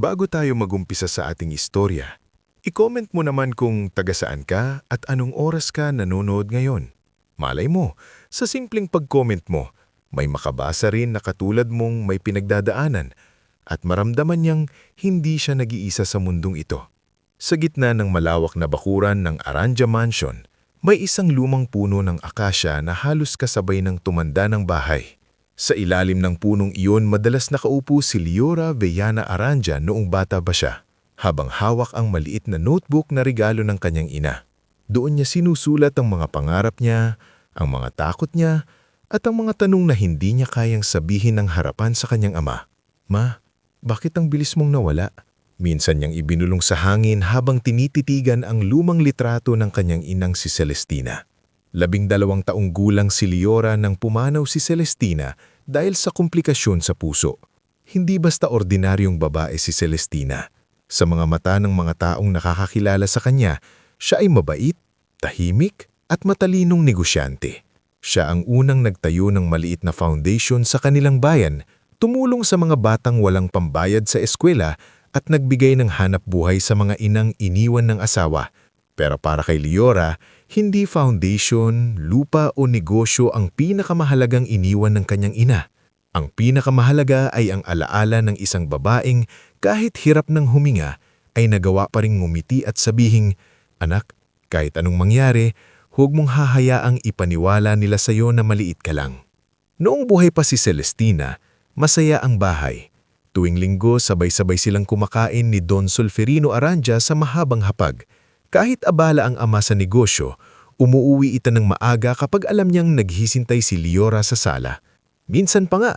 Bago tayo magumpisa sa ating istorya, i-comment mo naman kung taga-saan ka at anong oras ka nanonood ngayon. Malay mo, sa simpleng pag-comment mo, may makabasa rin na katulad mong may pinagdadaanan at maramdaman niyang hindi siya nag-iisa sa mundong ito. Sa gitna ng malawak na bakuran ng Aranja Mansion, may isang lumang puno ng akasya na halos kasabay ng tumanda ng bahay. Sa ilalim ng punong iyon madalas nakaupo si Liora Vellana Aranja noong bata pa siya, habang hawak ang maliit na notebook na regalo ng kanyang ina. Doon niya sinusulat ang mga pangarap niya, ang mga takot niya, at ang mga tanong na hindi niya kayang sabihin ng harapan sa kanyang ama. "Ma, bakit ang bilis mong nawala?" Minsan niyang ibinulong sa hangin habang tinititigan ang lumang litrato ng kanyang inang si Celestina. 12 taong gulang si Liora nang pumanaw si Celestina dahil sa komplikasyon sa puso. Hindi basta ordinaryong babae si Celestina. Sa mga mata ng mga taong nakakakilala sa kanya, siya ay mabait, tahimik, at matalinong negosyante. Siya ang unang nagtayo ng maliit na foundation sa kanilang bayan, tumulong sa mga batang walang pambayad sa eskwela at nagbigay ng hanap buhay sa mga inang iniwan ng asawa. Pero para kay Liora, hindi foundation, lupa o negosyo ang pinakamahalagang iniwan ng kanyang ina. Ang pinakamahalaga ay ang alaala ng isang babaeng kahit hirap ng huminga ay nagawa pa ring ngumiti at sabihing, "Anak, kahit anong mangyari, huwag mong hahayaang ipaniwala nila sa iyo na maliit ka lang." Noong buhay pa si Celestina, masaya ang bahay. Tuwing linggo sabay-sabay silang kumakain ni Don Solferino Aranja sa mahabang hapag. Kahit abala ang ama sa negosyo, umuuwi ito ng maaga kapag alam niyang naghihintay si Liora sa sala. Minsan pa nga,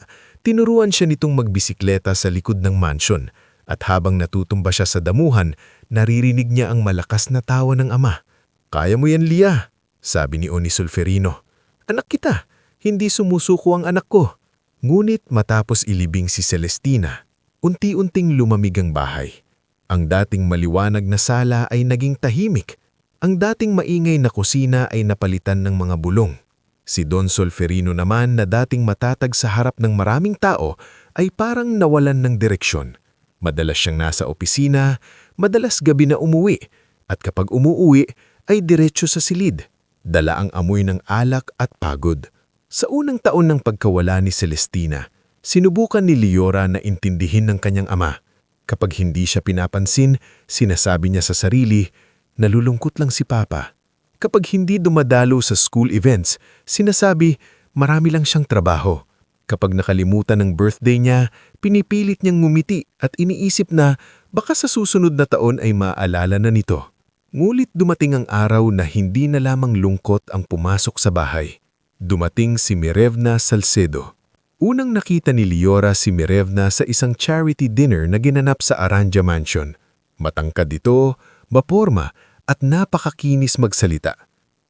tinuruan siya nitong magbisikleta sa likod ng mansyon at habang natutumba siya sa damuhan, naririnig niya ang malakas na tawa ng ama. "Kaya mo yan, Lia," sabi ni Oni Solferino. "Anak kita, hindi sumusuko ang anak ko." Ngunit matapos ilibing si Celestina, unti-unting lumamig ang bahay. Ang dating maliwanag na sala ay naging tahimik. Ang dating maingay na kusina ay napalitan ng mga bulong. Si Don Solferino naman na dating matatag sa harap ng maraming tao ay parang nawalan ng direksyon. Madalas siyang nasa opisina, madalas gabi na umuwi, at kapag umuuwi ay diretso sa silid. Dala ang amoy ng alak at pagod. Sa unang taon ng pagkawala ni Celestina, sinubukan ni Liora na intindihin ng kanyang ama. Kapag hindi siya pinapansin, sinasabi niya sa sarili, "Nalulungkot lang si Papa." Kapag hindi dumadalo sa school events, sinasabi, "Marami lang siyang trabaho." Kapag nakalimutan ng birthday niya, pinipilit niyang ngumiti at iniisip na baka sa susunod na taon ay maaalala na nito. Ngulit dumating ang araw na hindi na lamang lungkot ang pumasok sa bahay. Dumating si Mirevna Salcedo. Unang nakita ni Liora si Mirevna sa isang charity dinner na ginanap sa Aranja Mansion. Matangkad ito, maporma at napakakinis magsalita.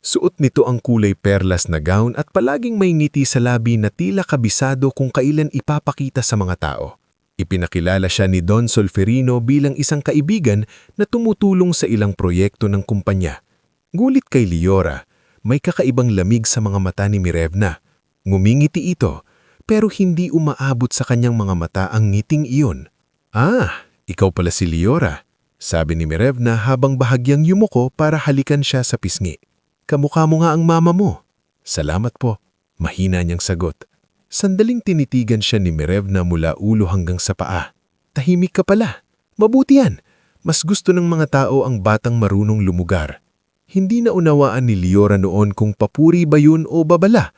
Suot nito ang kulay perlas na gown at palaging may ngiti sa labi na tila kabisado kung kailan ipapakita sa mga tao. Ipinakilala siya ni Don Solferino bilang isang kaibigan na tumutulong sa ilang proyekto ng kumpanya. Ngulit kay Liora, may kakaibang lamig sa mga mata ni Mirevna. Ngumingiti ito, pero hindi umaabot sa kanyang mga mata ang ngiting iyon. "Ah, ikaw pala si Liora," sabi ni Mirevna habang bahagyang yumuko para halikan siya sa pisngi. "Kamukha mo nga ang mama mo." "Salamat po," mahina niyang sagot. Sandaling tinitigan siya ni Mirevna mula ulo hanggang sa paa. "Tahimik ka pala. Mabuti yan. Mas gusto ng mga tao ang batang marunong lumugar." Hindi na unawaan ni Liora noon kung papuri ba yun o babala.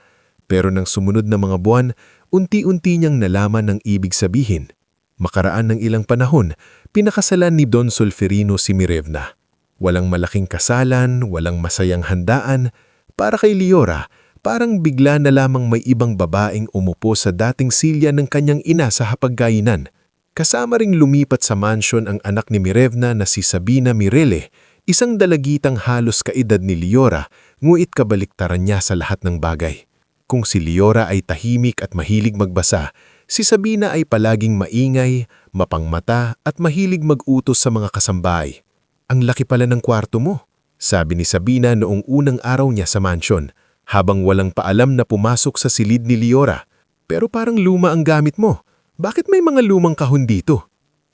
Pero nang sumunod na mga buwan, unti-unti niyang nalaman ang ibig sabihin. Makaraan ng ilang panahon, pinakasalan ni Don Solferino si Mirevna. Walang malaking kasalan, walang masayang handaan. Para kay Liora, parang bigla na lamang may ibang babaeng umupo sa dating silya ng kanyang ina sa hapagkainan. Kasama ring lumipat sa mansyon ang anak ni Mirevna na si Sabina Mirele, isang dalagitang halos kaedad ni Liora, nguit kabaliktaran niya sa lahat ng bagay. Kung si Liora ay tahimik at mahilig magbasa, si Sabina ay palaging maingay, mapangmata at mahilig mag-utos sa mga kasambahay. "Ang laki pala ng kwarto mo," sabi ni Sabina noong unang araw niya sa mansyon, habang walang paalam na pumasok sa silid ni Liora. "Pero parang luma ang gamit mo. Bakit may mga lumang kahon dito?"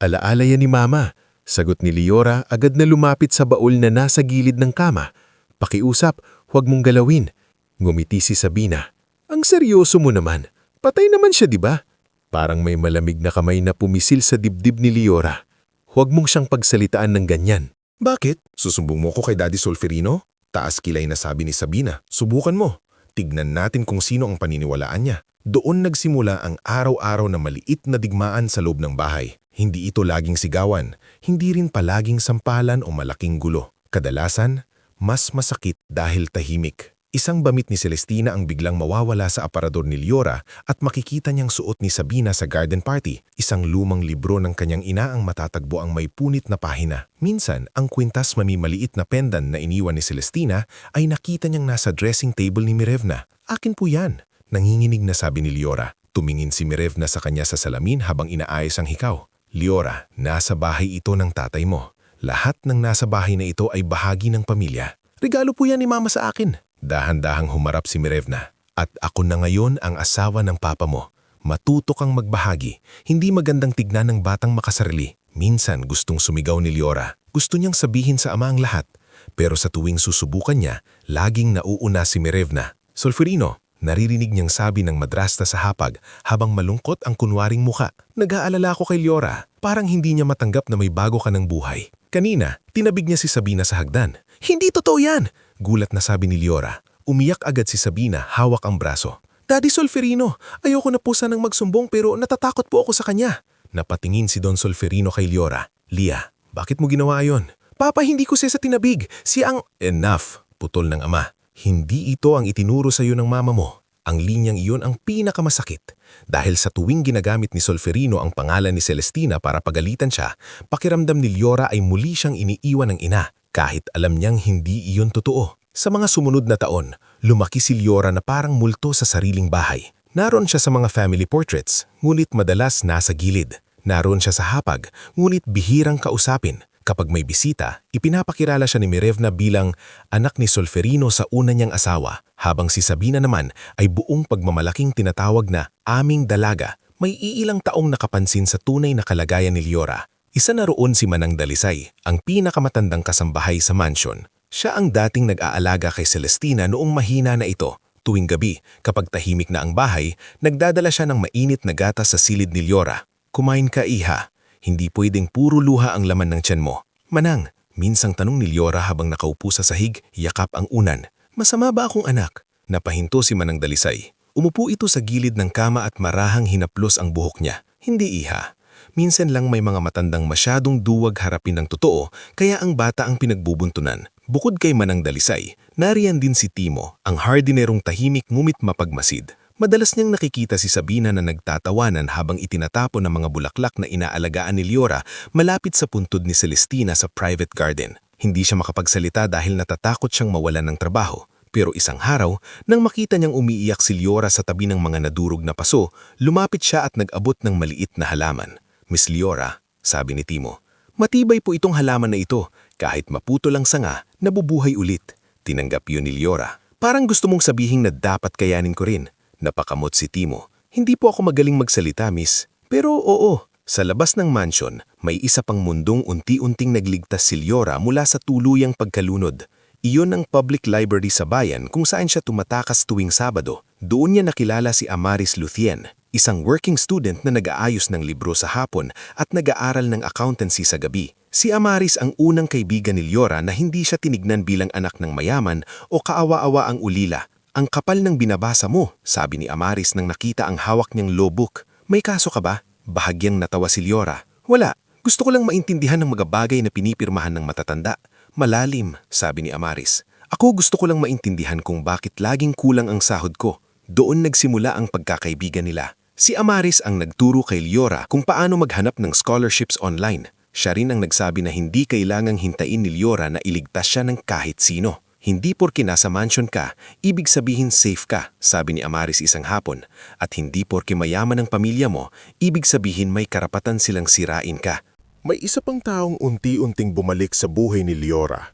Alaala yan ni Mama. Sagot ni Liora agad na lumapit sa baul na nasa gilid ng kama. Pakiusap, huwag mong galawin. Ngumiti si Sabina. Ang seryoso mo naman. Patay naman siya, di ba? Parang may malamig na kamay na pumisil sa dibdib ni Liora. Huwag mong siyang pagsalitaan ng ganyan. Bakit? Susumbong mo ko kay Daddy Solferino? Taas kilay na sabi ni Sabina. Subukan mo. Tignan natin kung sino ang paniniwalaan niya. Doon nagsimula ang araw-araw na maliit na digmaan sa loob ng bahay. Hindi ito laging sigawan, hindi rin palaging sampalan o malaking gulo. Kadalasan, mas masakit dahil tahimik. Isang bamit ni Celestina ang biglang mawawala sa aparador ni Liora at makikita niyang suot ni Sabina sa garden party. Isang lumang libro ng kanyang ina ang matatagbo ang may punit na pahina. Minsan, ang kwintas mamimaliit na pendan na iniwan ni Celestina ay nakita niyang nasa dressing table ni Mirevna. Akin po yan, nanginginig na sabi ni Liora. Tumingin si Mirevna sa kanya sa salamin habang inaayos ang hikaw. Liora, nasa bahay ito ng tatay mo. Lahat ng nasa bahay na ito ay bahagi ng pamilya. Regalo po yan ni Mama sa akin. Dahan-dahang humarap si Mirevna. At ako na ngayon ang asawa ng papa mo. Matuto kang magbahagi. Hindi magandang tignan ng batang makasarili. Minsan gustong sumigaw ni Liora. Gusto niyang sabihin sa ama ang lahat. Pero sa tuwing susubukan niya, laging nauuna si Mirevna. Solferino, naririnig niyang sabi ng madrasta sa hapag habang malungkot ang kunwaring muka. Nag-aalala ako kay Liora. Parang hindi niya matanggap na may bago ka ng buhay. Kanina, tinabig niya si Sabina sa hagdan. Hindi totoo yan! Gulat na sabi ni Liora. Umiyak agad si Sabina, hawak ang braso. Daddy Solferino, ayoko na po sanang magsumbong pero natatakot po ako sa kanya. Napatingin si Don Solferino kay Liora. Lia, bakit mo ginawa ayon? Papa, hindi ko siya sa tinabig. Siya ang... Enough, putol ng ama. Hindi ito ang itinuro sa iyo ng mama mo. Ang linyang iyon ang pinakamasakit. Dahil sa tuwing ginagamit ni Solferino ang pangalan ni Celestina para pagalitan siya, pakiramdam ni Liora ay muli siyang iniiwan ng ina. Kahit alam niyang hindi iyon totoo. Sa mga sumunod na taon, lumaki si Liora na parang multo sa sariling bahay. Naroon siya sa mga family portraits, ngunit madalas nasa gilid. Naroon siya sa hapag, ngunit bihirang kausapin. Kapag may bisita, ipinapakilala siya ni Mirevna bilang anak ni Solferino sa una niyang asawa, habang si Sabina naman ay buong pagmamalaking tinatawag na aming dalaga. May iilang taong nakapansin sa tunay na kalagayan ni Liora. Isa na roon si Manang Dalisay, ang pinakamatandang kasambahay sa mansion. Siya ang dating nag-aalaga kay Celestina noong mahina na ito. Tuwing gabi, kapag tahimik na ang bahay, nagdadala siya ng mainit na gatas sa silid ni Liora. Kumain ka, iha. Hindi pwedeng puro luha ang laman ng tiyan mo. Manang, minsang tanong ni Liora habang nakaupo sa sahig, yakap ang unan. Masama ba akong anak? Napahinto si Manang Dalisay. Umupo ito sa gilid ng kama at marahang hinaplos ang buhok niya. Hindi, iha. Minsan lang may mga matandang masyadong duwag harapin ng totoo, kaya ang bata ang pinagbubuntunan. Bukod kay Manang Dalisay, nariyan din si Timo, ang hardinerong tahimik ngumit mapagmasid. Madalas niyang nakikita si Sabina na nagtatawanan habang itinatapon ng mga bulaklak na inaalagaan ni Liora malapit sa puntod ni Celestina sa private garden. Hindi siya makapagsalita dahil natatakot siyang mawalan ng trabaho. Pero isang araw, nang makita niyang umiiyak si Liora sa tabi ng mga nadurog na paso, lumapit siya at nag-abot ng maliit na halaman. Miss Liora, sabi ni Timo, matibay po itong halaman na ito. Kahit maputo lang sanga, nabubuhay ulit. Tinanggap yun ni Liora. Parang gusto mong sabihin na dapat kayanin ko rin. Napakamot si Timo. Hindi po ako magaling magsalita, miss. Pero oo, sa labas ng mansion, may isa pang mundong unti-unting nagligtas si Liora mula sa tuluyang pagkalunod. Iyon ang public library sa bayan kung saan siya tumatakas tuwing Sabado. Doon niya nakilala si Amaris Lucien, isang working student na nag-aayos ng libro sa hapon at nag-aaral ng accountancy sa gabi. Si Amaris ang unang kaibigan ni Liora na hindi siya tinignan bilang anak ng mayaman o kaawa-awa ang ulila. Ang kapal ng binabasa mo, sabi ni Amaris nang nakita ang hawak niyang law book. May kaso ka ba? Bahagyang natawa si Liora. Wala. Gusto ko lang maintindihan ng mga bagay na pinipirmahan ng matatanda. Malalim, sabi ni Amaris. Ako gusto ko lang maintindihan kung bakit laging kulang ang sahod ko. Doon nagsimula ang pagkakaibigan nila. Si Amaris ang nagturo kay Liora kung paano maghanap ng scholarships online. Siya rin ang nagsabi na hindi kailangang hintayin ni Liora na iligtas siya ng kahit sino. Hindi porke nasa mansion ka, ibig sabihin safe ka, sabi ni Amaris isang hapon. At hindi porke mayaman ang pamilya mo, ibig sabihin may karapatan silang sirain ka. May isa pang taong unti-unting bumalik sa buhay ni Liora.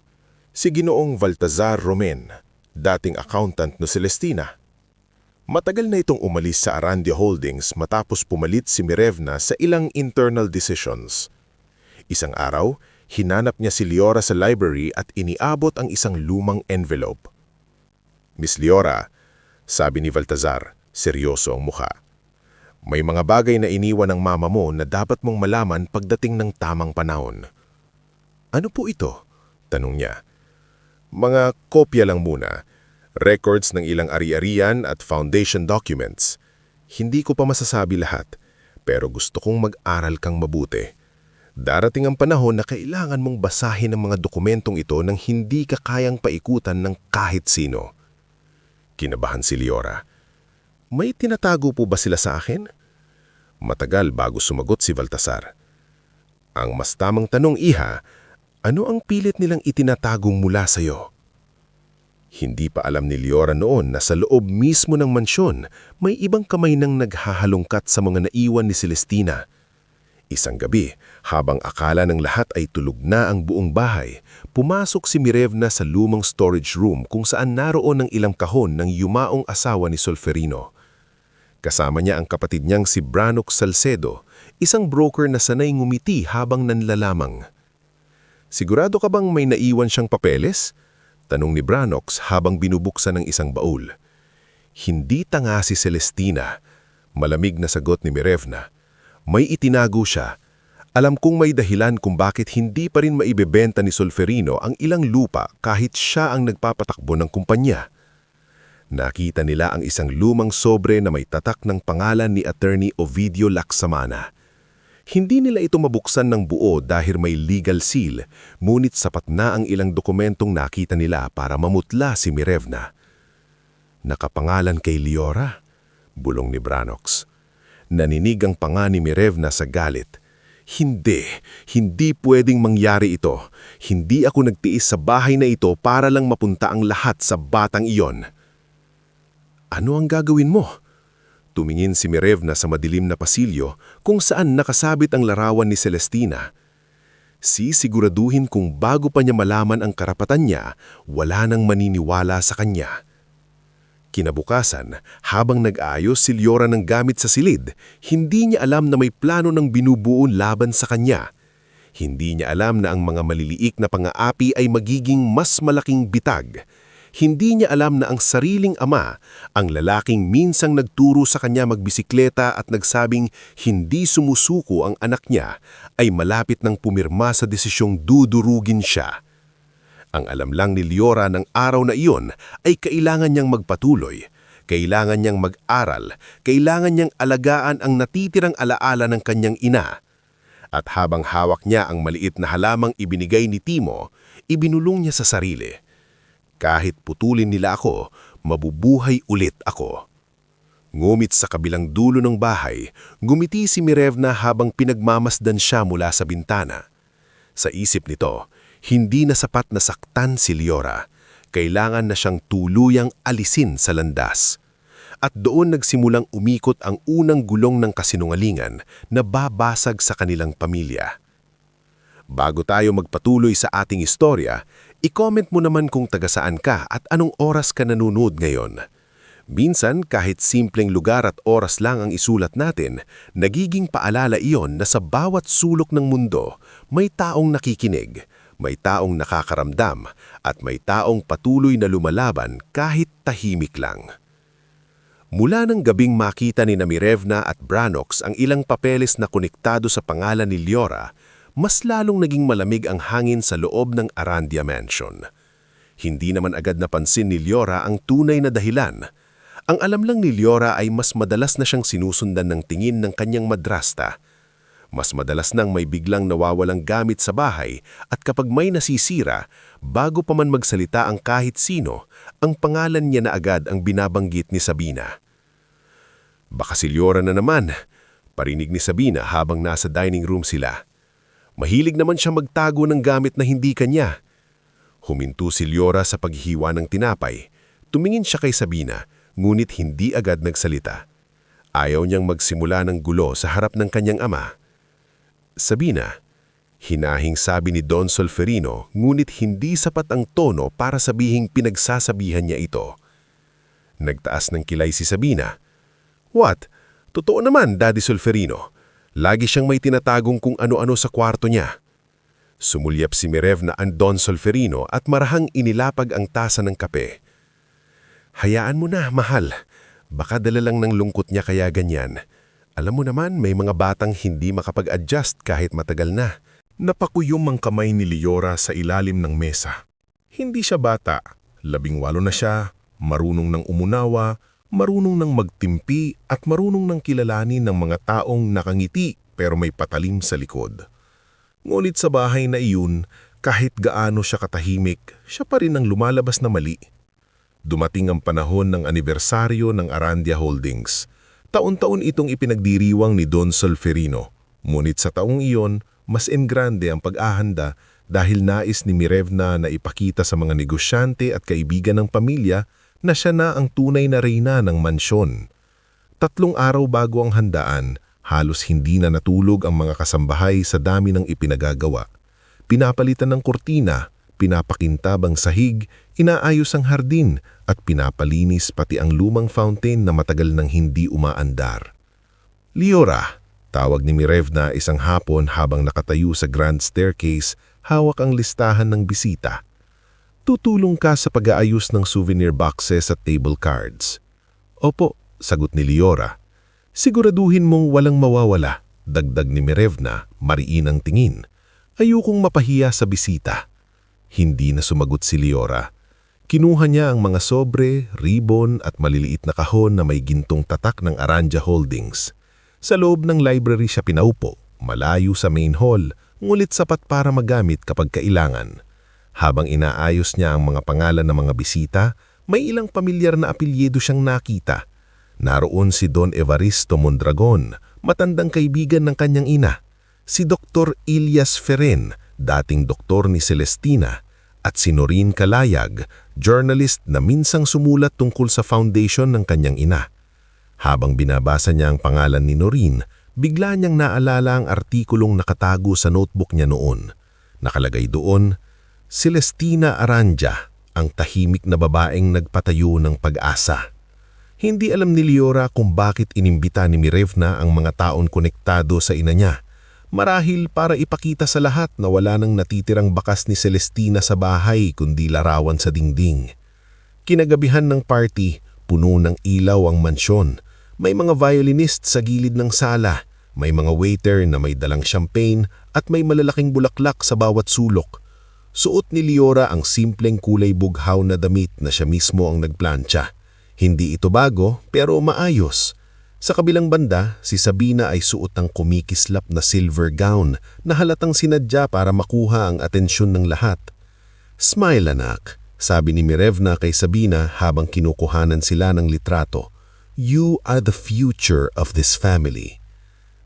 Si Ginoong Baltazar Romen, dating accountant no Celestina. Matagal na itong umalis sa Arandia Holdings matapos pumalit si Mirevna sa ilang internal decisions. Isang araw, hinanap niya si Leora sa library at iniabot ang isang lumang envelope. "Miss Leora," sabi ni Baltazar, seryoso ang mukha. "May mga bagay na iniwan ng mama mo na dapat mong malaman pagdating ng tamang panahon." "Ano po ito?" tanong niya. "Mga kopya lang muna. Records ng ilang ari-arian at foundation documents. Hindi ko pa masasabi lahat, pero gusto kong mag-aral kang mabuti. Darating ang panahon na kailangan mong basahin ang mga dokumentong ito nang hindi ka kayang paikutan ng kahit sino." Kinabahan si Leora. "May tinatago po ba sila sa akin?" Matagal bago sumagot si Baltasar. "Ang mas tamang tanong, iha, ano ang pilit nilang itinatago mula sa iyo?" Hindi pa alam ni Leora noon na sa loob mismo ng mansyon, may ibang kamay nang naghahalongkat sa mga naiwan ni Celestina. Isang gabi, habang akala ng lahat ay tulog na ang buong bahay, pumasok si Mirevna sa lumang storage room kung saan naroon ang ilang kahon ng yumaong asawa ni Solferino. Kasama niya ang kapatid niyang si Branok Salcedo, isang broker na sanay ngumiti habang nanlalamang. "Sigurado ka bang may naiwan siyang papeles?" tanong ni Branox habang binubuksan ng isang baul. Hindi tanga si Celestina. Malamig na sagot ni Mirevna. "May itinago siya. Alam kong may dahilan kung bakit hindi pa rin maibebenta ni Solferino ang ilang lupa kahit siya ang nagpapatakbo ng kumpanya." Nakita nila ang isang lumang sobre na may tatak ng pangalan ni Attorney Ovidio Lacsamana. Hindi nila ito mabuksan ng buo dahil may legal seal, ngunit sapat na ang ilang dokumentong nakita nila para mamutla si Mirevna. "Nakapangalan kay Leora?" bulong ni Branox. Naninig ang panga ni Mirevna sa galit. Hindi pwedeng mangyari ito. Hindi ako nagtiis sa bahay na ito para lang mapunta ang lahat sa batang iyon." "Ano ang gagawin mo?" Tumingin si Mirevna sa madilim na pasilyo kung saan nakasabit ang larawan ni Celestina. Sisiguraduhin kung bago pa niya malaman ang karapatan niya, wala nang maniniwala sa kanya. Kinabukasan, habang nag-aayos si Leora ng gamit sa silid, hindi niya alam na may plano ng binubuo laban sa kanya. Hindi niya alam na ang mga maliliik na pang-aapi ay magiging mas malaking bitag. Hindi niya alam na ang sariling ama, ang lalaking minsang nagturo sa kanya magbisikleta at nagsabing hindi sumusuko ang anak niya, ay malapit ng pumirma sa desisyong dudurugin siya. Ang alam lang ni Leora ng araw na iyon ay kailangan niyang magpatuloy, kailangan niyang mag-aral, kailangan niyang alagaan ang natitirang alaala ng kanyang ina. At habang hawak niya ang maliit na halamang ibinigay ni Timo, ibinulong niya sa sarili. "Kahit putulin nila ako, mabubuhay ulit ako." Ngumit sa kabilang dulo ng bahay, gumiti si Mirevna habang pinagmamasdan siya mula sa bintana. Sa isip nito, hindi na sapat na saktan si Leora. Kailangan na siyang tuluyang alisin sa landas. At doon nagsimulang umikot ang unang gulong ng kasinungalingan na babasag sa kanilang pamilya. Bago tayo magpatuloy sa ating istorya, i-comment mo naman kung taga-saan ka at anong oras ka nanonood ngayon. Minsan, kahit simpleng lugar at oras lang ang isulat natin, nagiging paalala iyon na sa bawat sulok ng mundo, may taong nakikinig, may taong nakakaramdam, at may taong patuloy na lumalaban kahit tahimik lang. Mula ng gabing makita ni Mirevna at Branox ang ilang papeles na konektado sa pangalan ni Leora, mas lalong naging malamig ang hangin sa loob ng Arandia Mansion. Hindi naman agad napansin ni Leora ang tunay na dahilan. Ang alam lang ni Leora ay mas madalas na siyang sinusundan ng tingin ng kanyang madrasta. Mas madalas nang may biglang nawawalang gamit sa bahay at kapag may nasisira, bago pa man magsalita ang kahit sino, ang pangalan niya na agad ang binabanggit ni Sabina. "Baka si Leora na naman," parinig ni Sabina habang nasa dining room sila. "Mahilig naman siya magtago ng gamit na hindi kanya." Huminto si Leora sa paghihiwa ng tinapay. Tumingin siya kay Sabina, ngunit hindi agad nagsalita. Ayaw niyang magsimula ng gulo sa harap ng kanyang ama. "Sabina," hinahing sabi ni Don Solferino, ngunit hindi sapat ang tono para sabihing pinagsasabihan niya ito. Nagtaas ng kilay si Sabina. "What? Totoo naman, Daddy Solferino. Lagi siyang may tinatagong kung ano-ano sa kwarto niya." Sumulyap si Mirevna ang Don Solferino at marahang inilapag ang tasa ng kape. Hayaan mo na, mahal. Baka dala lang ng lungkot niya kaya ganyan. Alam mo naman, may mga batang hindi makapag-adjust kahit matagal na. Napakuyom ang kamay ni Liora sa ilalim ng mesa. Hindi siya bata. 18 na siya, marunong ng umunawa, marunong ng magtimpi at marunong ng kilalanin ng mga taong nakangiti pero may patalim sa likod. Ngunit sa bahay na iyon, kahit gaano siya katahimik, siya pa rin ang lumalabas na mali. Dumating ang panahon ng anibersaryo ng Arandia Holdings. Taon-taon itong ipinagdiriwang ni Don Solferino. Ngunit sa taong iyon, mas engrande ang pag-ahanda dahil nais ni Mirevna na ipakita sa mga negosyante at kaibigan ng pamilya na siya na ang tunay na reyna ng mansyon. 3 araw bago ang handaan, halos hindi na natulog ang mga kasambahay sa dami ng ipinagagawa. Pinapalitan ng kurtina, pinapakintab ang sahig, inaayos ang hardin at pinapalinis pati ang lumang fountain na matagal nang hindi umaandar. Liora, tawag ni Mirevna isang hapon habang nakatayo sa grand staircase, hawak ang listahan ng bisita. Tutulong ka sa pag-aayos ng souvenir boxes at table cards. Opo, sagot ni Liora. Siguraduhin mong walang mawawala, dagdag ni Mirevna, mariin ang tingin. Ayokong mapahiya sa bisita. Hindi na sumagot si Liora. Kinuha niya ang mga sobre, ribbon at maliliit na kahon na may gintong tatak ng Arandia Holdings. Sa loob ng library siya pinaupo, malayo sa main hall, ngulit sapat para magamit kapag kailangan. Habang inaayos niya ang mga pangalan ng mga bisita, may ilang pamilyar na apelyido siyang nakita. Naroon si Don Evaristo Mondragon, matandang kaibigan ng kanyang ina, si Dr. Elias Ferren, dating doktor ni Celestina, at si Noreen Calayag, journalist na minsang sumulat tungkol sa foundation ng kanyang ina. Habang binabasa niya ang pangalan ni Noreen, bigla niyang naalala ang artikulong nakatago sa notebook niya noon. Nakalagay doon, Celestina Aranja, ang tahimik na babaeng nagpatayo ng pag-asa. Hindi alam ni Liora kung bakit inimbita ni Mirevna ang mga taon konektado sa ina niya. Marahil para ipakita sa lahat na wala nang natitirang bakas ni Celestina sa bahay kundi larawan sa dingding. Kinagabihan ng party, puno ng ilaw ang mansyon. May mga violinist sa gilid ng sala, may mga waiter na may dalang champagne at may malalaking bulaklak sa bawat sulok. Suot ni Liora ang simpleng kulay bughaw na damit na siya mismo ang nagplantsa. Hindi ito bago pero maayos. Sa kabilang banda, si Sabina ay suot ang kumikislap na silver gown na halatang sinadya para makuha ang atensyon ng lahat. Smile anak, sabi ni Mirevna kay Sabina habang kinukuhanan sila ng litrato. You are the future of this family.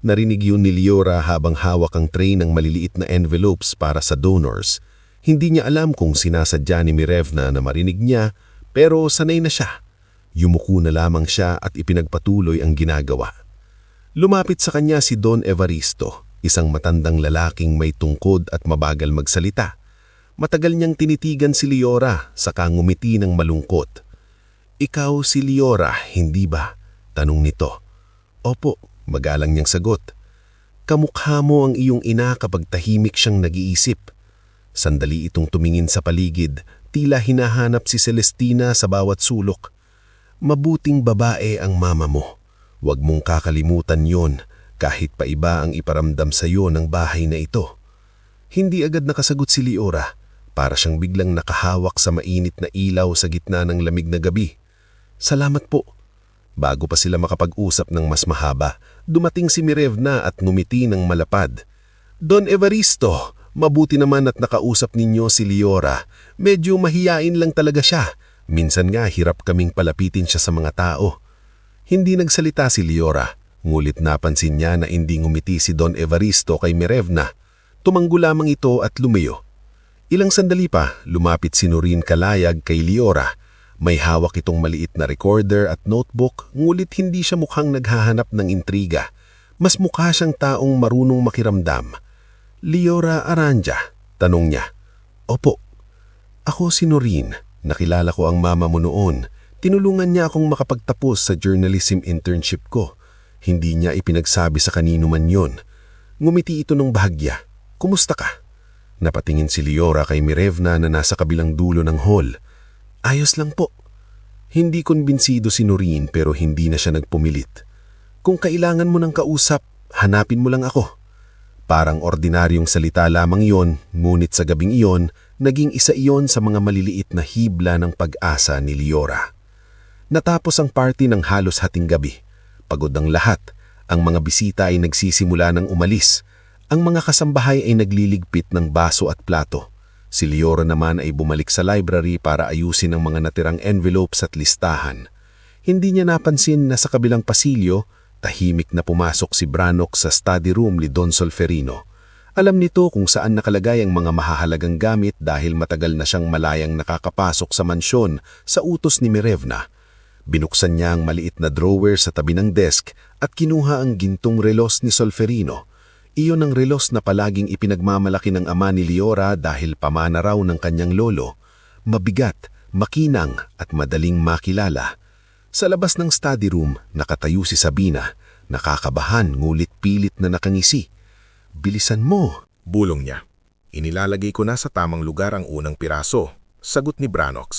Narinig yun ni Liora habang hawak ang tray ng maliliit na envelopes para sa donors. Hindi niya alam kung sinasadya ni Mirevna na marinig niya, pero sanay na siya. Yumuko na lamang siya at ipinagpatuloy ang ginagawa. Lumapit sa kanya si Don Evaristo, isang matandang lalaking may tungkod at mabagal magsalita. Matagal niyang tinitigan si Liora, saka ngumiti ng malungkot. Ikaw si Liora, hindi ba? Tanong nito. Opo, magalang niyang sagot. Kamukha mo ang iyong ina kapag tahimik siyang nag-iisip. Sandali itong tumingin sa paligid, tila hinahanap si Celestina sa bawat sulok. Mabuting babae ang mama mo. Huwag mong kakalimutan yon kahit pa iba ang iparamdam sa iyo ng bahay na ito. Hindi agad nakasagot si Liora, para siyang biglang nakahawak sa mainit na ilaw sa gitna ng lamig na gabi. Salamat po. Bago pa sila makapag-usap ng mas mahaba, dumating si Mirevna at ngumiti ng malapad. Don Evaristo, mabuti naman at nakausap ninyo si Liora. Medyo mahiyain lang talaga siya. Minsan nga hirap kaming palapitin siya sa mga tao. Hindi nagsalita si Liora, ngulit napansin niya na hindi ngumiti si Don Evaristo kay Mirevna. Tumanggo lamang ito at lumayo. Ilang sandali pa, lumapit si Noreen Calayag kay Liora. May hawak itong maliit na recorder at notebook, ngulit hindi siya mukhang naghahanap ng intriga. Mas mukha siyang taong marunong makiramdam. Liora Aranja, tanong niya. Opo. Ako si Noreen. Nakilala ko ang mama mo noon. Tinulungan niya akong makapagtapos sa journalism internship ko. Hindi niya ipinagsabi sa kanino man yon. Ngumiti ito ng bahagya. Kumusta ka? Napatingin si Liora kay Mirevna na nasa kabilang dulo ng hall. Ayos lang po. Hindi kumbinsido si Noreen pero hindi na siya nagpumilit. Kung kailangan mo ng kausap, hanapin mo lang ako. Parang ordinaryong salita lamang iyon, ngunit sa gabing iyon, naging isa iyon sa mga maliliit na hibla ng pag-asa ni Liora. Natapos ang party ng halos hating gabi. Pagod ang lahat. Ang mga bisita ay nagsisimula ng umalis. Ang mga kasambahay ay nagliligpit ng baso at plato. Si Liora naman ay bumalik sa library para ayusin ang mga natirang envelopes at listahan. Hindi niya napansin na sa kabilang pasilyo, tahimik na pumasok si Brannock sa study room ni Don Solferino. Alam nito kung saan nakalagay ang mga mahahalagang gamit dahil matagal na siyang malayang nakakapasok sa mansyon sa utos ni Mirevna. Binuksan niya ang maliit na drawer sa tabi ng desk at kinuha ang gintong relos ni Solferino. Iyon ang relos na palaging ipinagmamalaki ng ama ni Liora dahil pamana raw ng kanyang lolo. Mabigat, makinang at madaling makilala. Sa labas ng study room, nakatayo si Sabina, nakakabahan ngulit pilit na nakangisi. "Bilisan mo," Bulong niya. "Inilalagay ko na sa tamang lugar ang unang piraso," sagot ni Brannock.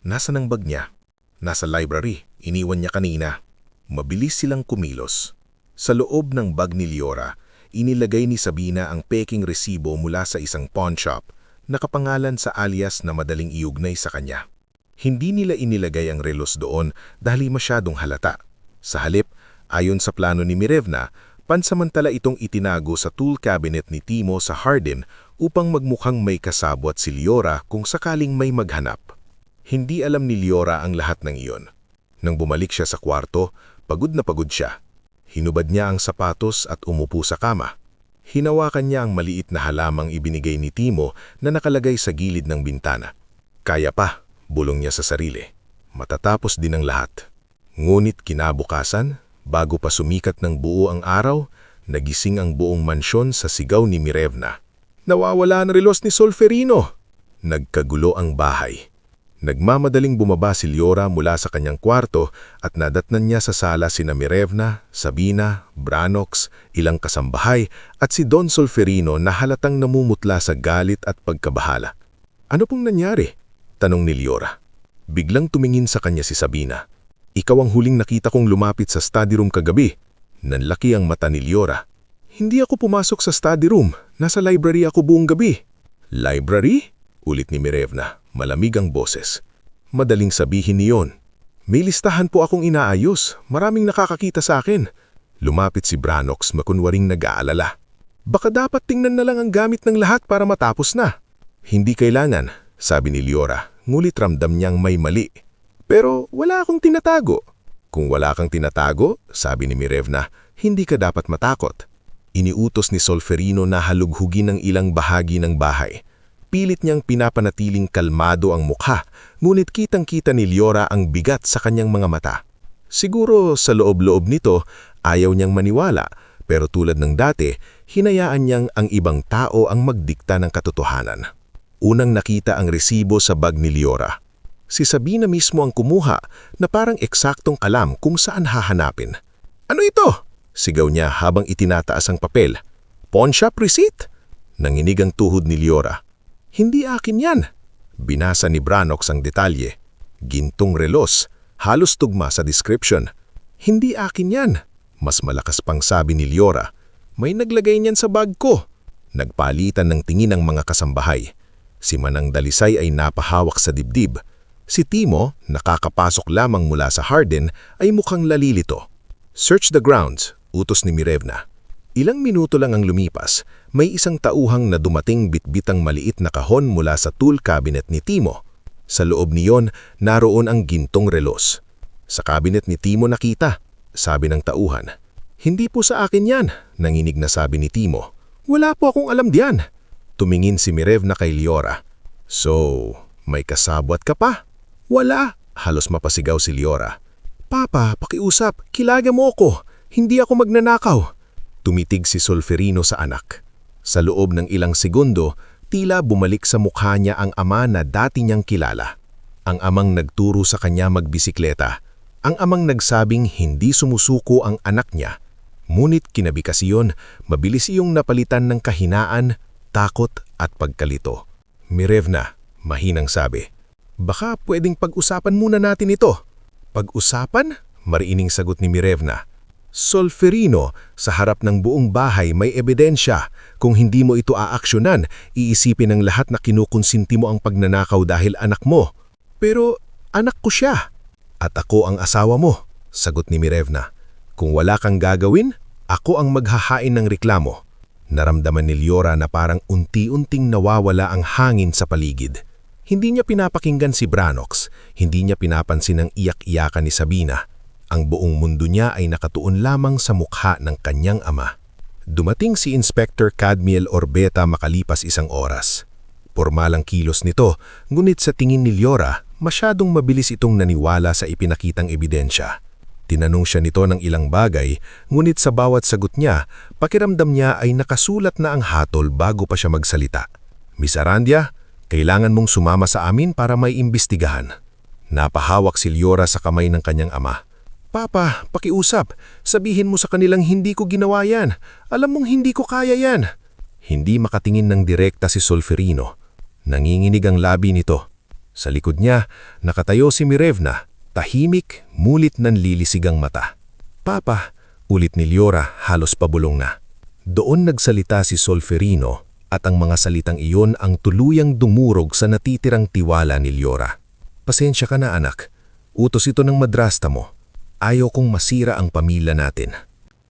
"Nasa ng bag niya?" "Nasa library, iniwan niya kanina." Mabilis silang kumilos. Sa loob ng bag ni Liora, inilagay ni Sabina ang peking resibo mula sa isang pawn shop, nakapangalan sa alias na madaling iugnay sa kanya. Hindi nila inilagay ang relos doon dahil masyadong halata. Sa halip, ayon sa plano ni Mirevna, pansamantala itong itinago sa tool cabinet ni Timo sa Hardin upang magmukhang may kasabwat si Liora kung sakaling may maghanap. Hindi alam ni Liora ang lahat ng iyon. Nang bumalik siya sa kwarto, pagod na pagod siya. Hinubad niya ang sapatos at umupo sa kama. Hinawakan niya ang maliit na halamang ibinigay ni Timo na nakalagay sa gilid ng bintana. "Kaya pa," bulong niya sa sarili. Matatapos din ang lahat. Ngunit kinabukasan, bago pa sumikat ng buo ang araw, nagising ang buong mansyon sa sigaw ni Mirevna. "Nawawala ang relos ni Solferino!" Nagkagulo ang bahay. Nagmamadaling bumaba si Liora mula sa kanyang kwarto at nadatnan niya sa sala sina Mirevna, Sabina, Brannock, ilang kasambahay at si Don Solferino na halatang namumutla sa galit at pagkabahala. "Ano pong nangyari?" tanong ni Liora. Biglang tumingin sa kanya si Sabina. "Ikaw ang huling nakita kong lumapit sa study room kagabi." Nanlaki ang mata ni Liora. "Hindi ako pumasok sa study room. Nasa library ako buong gabi." "Library?" ulit ni Mirevna. Malamig ang boses. "Madaling sabihin niyon. May listahan po akong inaayos. Maraming nakakakita sa akin." Lumapit si Brannock makunwaring nag-aalala. "Baka dapat tingnan na lang ang gamit ng lahat para matapos na." "Hindi kailangan," sabi ni Liora, ngulit ramdam niyang may mali. "Pero wala akong tinatago." "Kung wala kang tinatago," sabi ni Mirevna, "hindi ka dapat matakot." Iniutos ni Solferino na halughugin ang ilang bahagi ng bahay. Pilit niyang pinapanatiling kalmado ang mukha, ngunit kitang-kita ni Liora ang bigat sa kanyang mga mata. Siguro sa loob-loob nito, ayaw niyang maniwala, pero tulad ng dati, hinayaan niyang ang ibang tao ang magdikta ng katotohanan. Unang nakita ang resibo sa bag ni Liora. Si Sabina mismo ang kumuha na parang eksaktong alam kung saan hahanapin. "Ano ito?" sigaw niya habang itinataas ang papel. "Pawn shop receipt?" Nanginig ang tuhod ni Liora. "Hindi akin yan." Binasa ni Brannock ang detalye. Gintong relos, halos tugma sa description. "Hindi akin yan." Mas malakas pang sabi ni Liora. "May naglagay niyan sa bag ko." Nagpalitan ng tingin ang mga kasambahay. Si Manang Dalisay ay napahawak sa dibdib. Si Timo, nakakapasok lamang mula sa Hardin, ay mukhang lalilito. "Search the grounds," utos ni Mirevna. Ilang minuto lang ang lumipas, may isang tauhang na dumating bitbitang maliit na kahon mula sa tool cabinet ni Timo. Sa loob niyon, naroon ang gintong relos. "Sa cabinet ni Timo nakita," sabi ng tauhan. "Hindi po sa akin yan," nanginig na sabi ni Timo. "Wala po akong alam diyan." Tumingin si Mirevna kay Liora. "So, may kasabwat ka pa?" "Wala," halos mapasigaw si Liora. "Papa, pakiusap, kilaga mo ako. Hindi ako magnanakaw." Tumitig si Solferino sa anak. Sa loob ng ilang segundo, tila bumalik sa mukha niya ang ama na dati niyang kilala. Ang amang nagturo sa kanya magbisikleta. Ang amang nagsabing hindi sumusuko ang anak niya. Ngunit kinabukasan, mabilis iyong napalitan ng kahinaan, takot at pagkalito. Mirevna, mahinang sabi, "Baka pwedeng pag-usapan muna natin ito." "Pag-usapan?" Mariining sagot ni Mirevna. "Solferino, sa harap ng buong bahay may ebidensya. Kung hindi mo ito aaksyonan, iisipin ng lahat na kinukonsinti mo ang pagnanakaw dahil anak mo." "Pero anak ko siya." "At ako ang asawa mo," sagot ni Mirevna. "Kung wala kang gagawin, ako ang maghahain ng reklamo." Naramdaman ni Liora na parang unti-unting nawawala ang hangin sa paligid. Hindi niya pinapakinggan si Branox, hindi niya pinapansin ang iyak-iyakan ni Sabina. Ang buong mundo niya ay nakatuon lamang sa mukha ng kanyang ama. Dumating si Inspector Cadmiel Orbeta makalipas isang oras. Pormalang kilos nito, ngunit sa tingin ni Liora, masyadong mabilis itong naniwala sa ipinakitang ebidensya. Tinanong siya nito ng ilang bagay, ngunit sa bawat sagot niya, pakiramdam niya ay nakasulat na ang hatol bago pa siya magsalita. "Miss Arandia, kailangan mong sumama sa amin para may imbestigahan." Napahawak si Liora sa kamay ng kanyang ama. "Papa, pakiusap. Sabihin mo sa kanilang hindi ko ginawa yan. Alam mong hindi ko kaya yan." Hindi makatingin ng direkta si Solferino. Nanginginig ang labi nito. Sa likod niya, nakatayo si Mirevna. Tahimik, mulit nanlilisig ang mata. "Papa," ulit ni Liora, halos pabulong na. Doon nagsalita si Solferino at ang mga salitang iyon ang tuluyang dumurog sa natitirang tiwala ni Liora. "Pasensya ka na anak. Utos ito ng madrasta mo. Ayaw kong masira ang pamilya natin."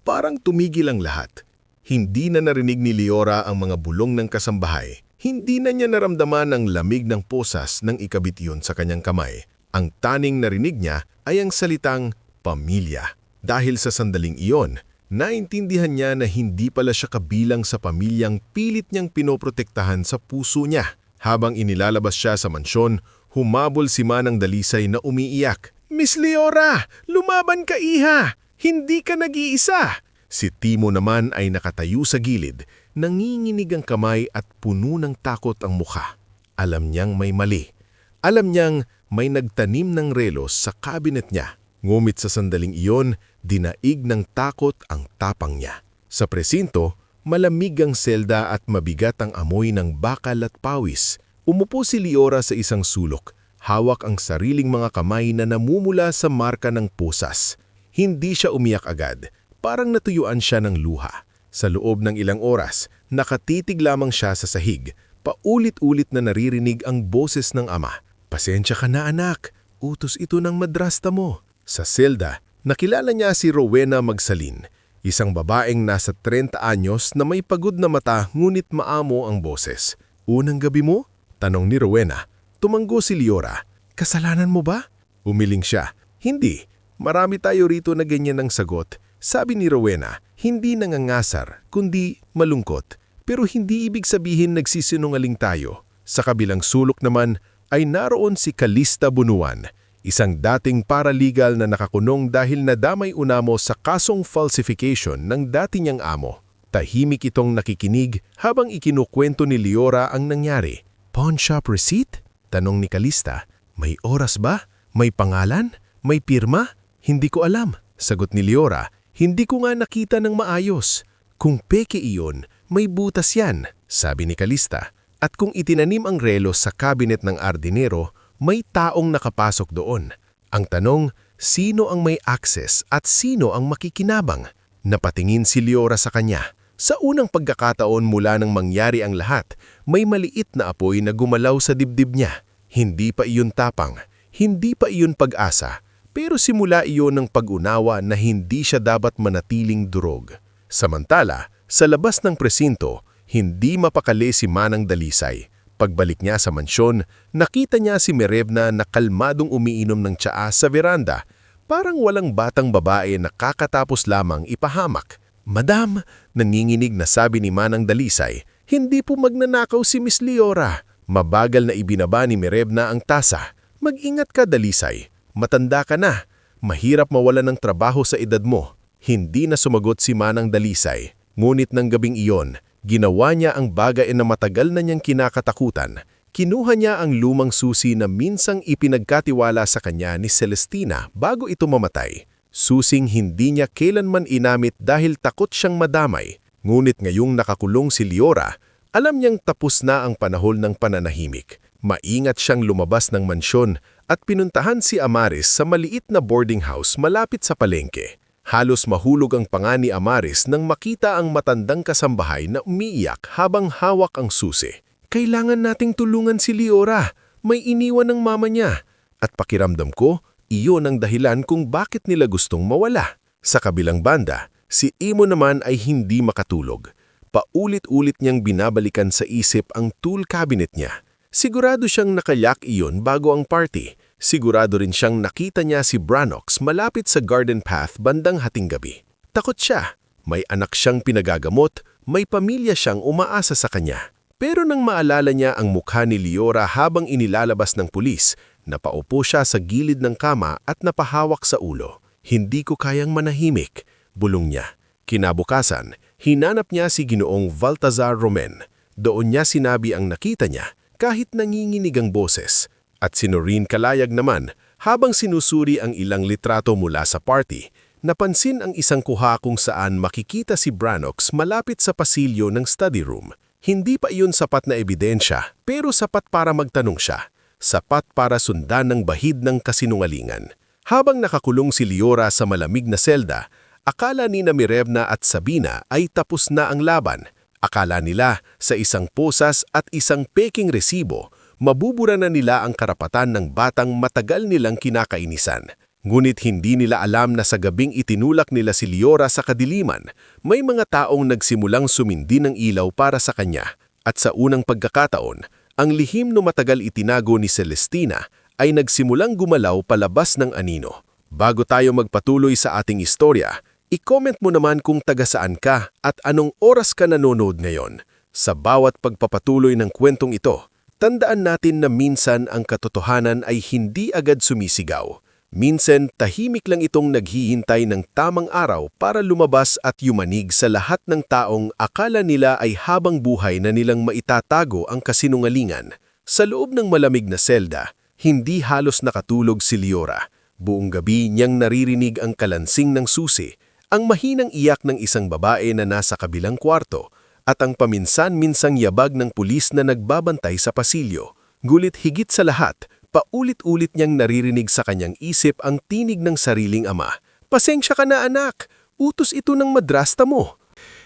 Parang tumigil ang lahat. Hindi na narinig ni Liora ang mga bulong ng kasambahay. Hindi na niya naramdaman ang lamig ng posas nang ikabit yun sa kanyang kamay. Ang taning narinig niya ay ang salitang pamilya. Dahil sa sandaling iyon, naintindihan niya na hindi pala siya kabilang sa pamilyang pilit niyang pinoprotektahan sa puso niya. Habang inilalabas siya sa mansyon, humabol si Manang Dalisay na umiiyak. "Miss Liora, lumaban ka iha! Hindi ka nag-iisa!" Si Timo naman ay nakatayo sa gilid, nanginginig ang kamay at puno ng takot ang mukha. Alam niyang may mali. Alam niyang may nagtanim ng relos sa kabinet niya. Ngumit sa sandaling iyon, dinaig ng takot ang tapang niya. Sa presinto, malamig ang selda at mabigat ang amoy ng bakal at pawis. Umupo si Liora sa isang sulok. Hawak ang sariling mga kamay na namumula sa marka ng pusas. Hindi siya umiyak agad. Parang natuyuan siya ng luha. Sa loob ng ilang oras, nakatitig lamang siya sa sahig. Paulit-ulit na naririnig ang boses ng ama. "Pasensya ka na anak, utos ito ng madrasta mo." Sa selda, nakilala niya si Rowena Magsalin, isang babaeng nasa 30 anyos na may pagod na mata ngunit maamo ang boses. "Unang gabi mo?" tanong ni Rowena. Tumanggo si Liora. "Kasalanan mo ba?" Umiling siya. "Hindi. Marami tayo rito na ganyan ang sagot." Sabi ni Rowena, hindi nangangasar, kundi malungkot. Pero hindi ibig sabihin nagsisinungaling tayo. Sa kabilang sulok naman ay naroon si Calista Bunuan, isang dating paralegal na nakakulong dahil nadamay unamo sa kasong falsification ng dati niyang amo. Tahimik itong nakikinig habang ikinukwento ni Liora ang nangyari. "Pawn shop receipt?" tanong ni Calista. "May oras ba? May pangalan? May pirma?" "Hindi ko alam," sagot ni Liora. "Hindi ko nga nakita ng maayos." "Kung peke iyon, may butas yan," sabi ni Calista. "At kung itinanim ang relos sa kabinet ng ardinero, may taong nakapasok doon. Ang tanong, sino ang may access at sino ang makikinabang?" Napatingin si Liora sa kanya. Sa unang pagkakataon mula nang mangyari ang lahat, may maliit na apoy na gumalaw sa dibdib niya. Hindi pa iyon tapang, hindi pa iyon pag-asa, pero simula iyon ng pag-unawa na hindi siya dapat manatiling durog. Samantala, sa labas ng presinto, hindi mapakali si Manang Dalisay. Pagbalik niya sa mansyon, nakita niya si Mirevna na kalmadong umiinom ng tsaa sa veranda, parang walang batang babae na kakatapos lamang ipahamak. "Madam," nanginginig na sabi ni Manang Dalisay, "hindi po magnanakaw si Miss Liora." Mabagal na ibinaba ni Mirevna ang tasa. "Mag-ingat ka, Dalisay. Matanda ka na. Mahirap mawalan ng trabaho sa edad mo." Hindi na sumagot si Manang Dalisay. Ngunit ng gabing iyon, ginawa niya ang bagay na matagal na niyang kinakatakutan. Kinuha niya ang lumang susi na minsang ipinagkatiwala sa kanya ni Celestina bago ito mamatay. Susing hindi niya kailanman inamit dahil takot siyang madamay. Ngunit ngayong nakakulong si Liora, Alam niyang tapos na ang panahon ng pananahimik. Maingat siyang lumabas ng mansyon at pinuntahan si Amaris sa maliit na boarding house malapit sa palengke. Halos mahulog ang panga ni Amaris nang makita ang matandang kasambahay na umiiyak habang hawak ang susi. Kailangan nating tulungan si Liora. May iniwan ng mama niya. At pakiramdam ko, iyon ang dahilan kung bakit nila gustong mawala. Sa kabilang banda, si Imo naman ay hindi makatulog. Paulit-ulit niyang binabalikan sa isip ang tool cabinet niya. Sigurado siyang nakalyak iyon bago ang party. Sigurado rin siyang nakita niya si Branox malapit sa garden path bandang hating gabi. Takot siya. May anak siyang pinagagamot, may pamilya siyang umaasa sa kanya. Pero nang maalala niya ang mukha ni Liora habang inilalabas ng pulis, napaupo siya sa gilid ng kama at napahawak sa ulo. Hindi ko kayang manahimik, bulong niya. Kinabukasan, hinanap niya si Ginoong Baltazar Romen. Doon niya sinabi ang nakita niya kahit nanginginig ang boses. At si Noreen Kalayag naman, habang sinusuri ang ilang litrato mula sa party, napansin ang isang kuha kung saan makikita si Branox malapit sa pasilyo ng study room. Hindi pa iyon sapat na ebidensya, pero sapat para magtanong siya. Sapat para sundan ng bahid ng kasinungalingan. Habang nakakulong si Liora sa malamig na selda, akala ni Mirevna at Sabina ay tapos na ang laban. Akala nila sa isang posas at isang peking resibo, mabubura na nila ang karapatan ng batang matagal nilang kinakainisan. Ngunit hindi nila alam na sa gabing itinulak nila si Liora sa kadiliman, may mga taong nagsimulang sumindi ng ilaw para sa kanya. At sa unang pagkakataon, ang lihim na matagal itinago ni Celestina ay nagsimulang gumalaw palabas ng anino. Bago tayo magpatuloy sa ating istorya, i-comment mo naman kung taga saan ka at anong oras ka nanonood ngayon. Sa bawat pagpapatuloy ng kwentong ito, tandaan natin na minsan ang katotohanan ay hindi agad sumisigaw. Minsan tahimik lang itong naghihintay ng tamang araw para lumabas at yumanig sa lahat ng taong akala nila ay habang buhay na nilang maitatago ang kasinungalingan. Sa loob ng malamig na selda, hindi halos nakatulog si Liora. Buong gabi niyang naririnig ang kalansing ng susi, ang mahinang iyak ng isang babae na nasa kabilang kwarto, at ang paminsan-minsang yabag ng pulis na nagbabantay sa pasilyo. Gulit higit sa lahat, paulit-ulit niyang naririnig sa kanyang isip ang tinig ng sariling ama. "Pasensya ka na anak, utos ito ng madrasta mo."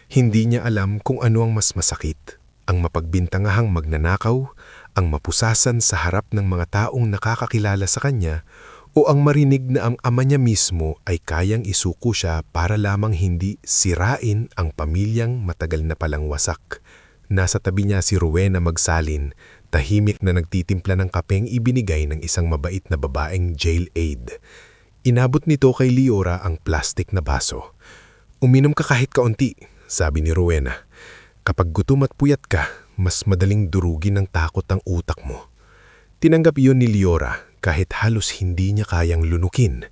Hindi niya alam kung ano ang mas masakit. Ang mapagbintangahang magnanakaw, ang mapusasan sa harap ng mga taong nakakakilala sa kanya, o ang marinig na ang ama niya mismo ay kayang isuko siya para lamang hindi sirain ang pamilyang matagal na palang wasak. Nasa tabi niya si Rowena magsalin, tahimik na nagtitimpla ng kapeng ibinigay ng isang mabait na babaeng jail aide. Inabot nito kay Liora ang plastik na baso. "Uminom ka kahit kaunti," sabi ni Rowena. "Kapag gutom at puyat ka, mas madaling durugin ng takot ang utak mo." Tinanggap iyon ni Liora kahit halos hindi niya kayang lunukin.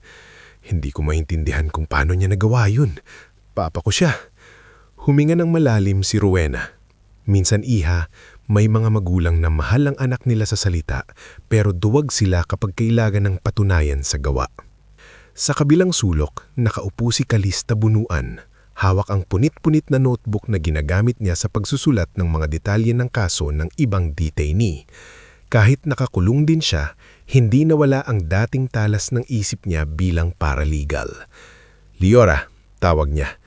"Hindi ko maintindihan kung paano niya nagawa yun. Papa ko siya." Huminga ng malalim si Rowena. Minsan iha, may mga magulang na mahal ang anak nila sa salita pero duwag sila kapag kailangan ng patunayan sa gawa. Sa kabilang sulok, nakaupo si Calista Bunuan. Hawak ang punit-punit na notebook na ginagamit niya sa pagsusulat ng mga detalye ng kaso ng ibang detainee. Kahit nakakulong din siya, hindi nawala ang dating talas ng isip niya bilang paralegal. "Liora," tawag niya,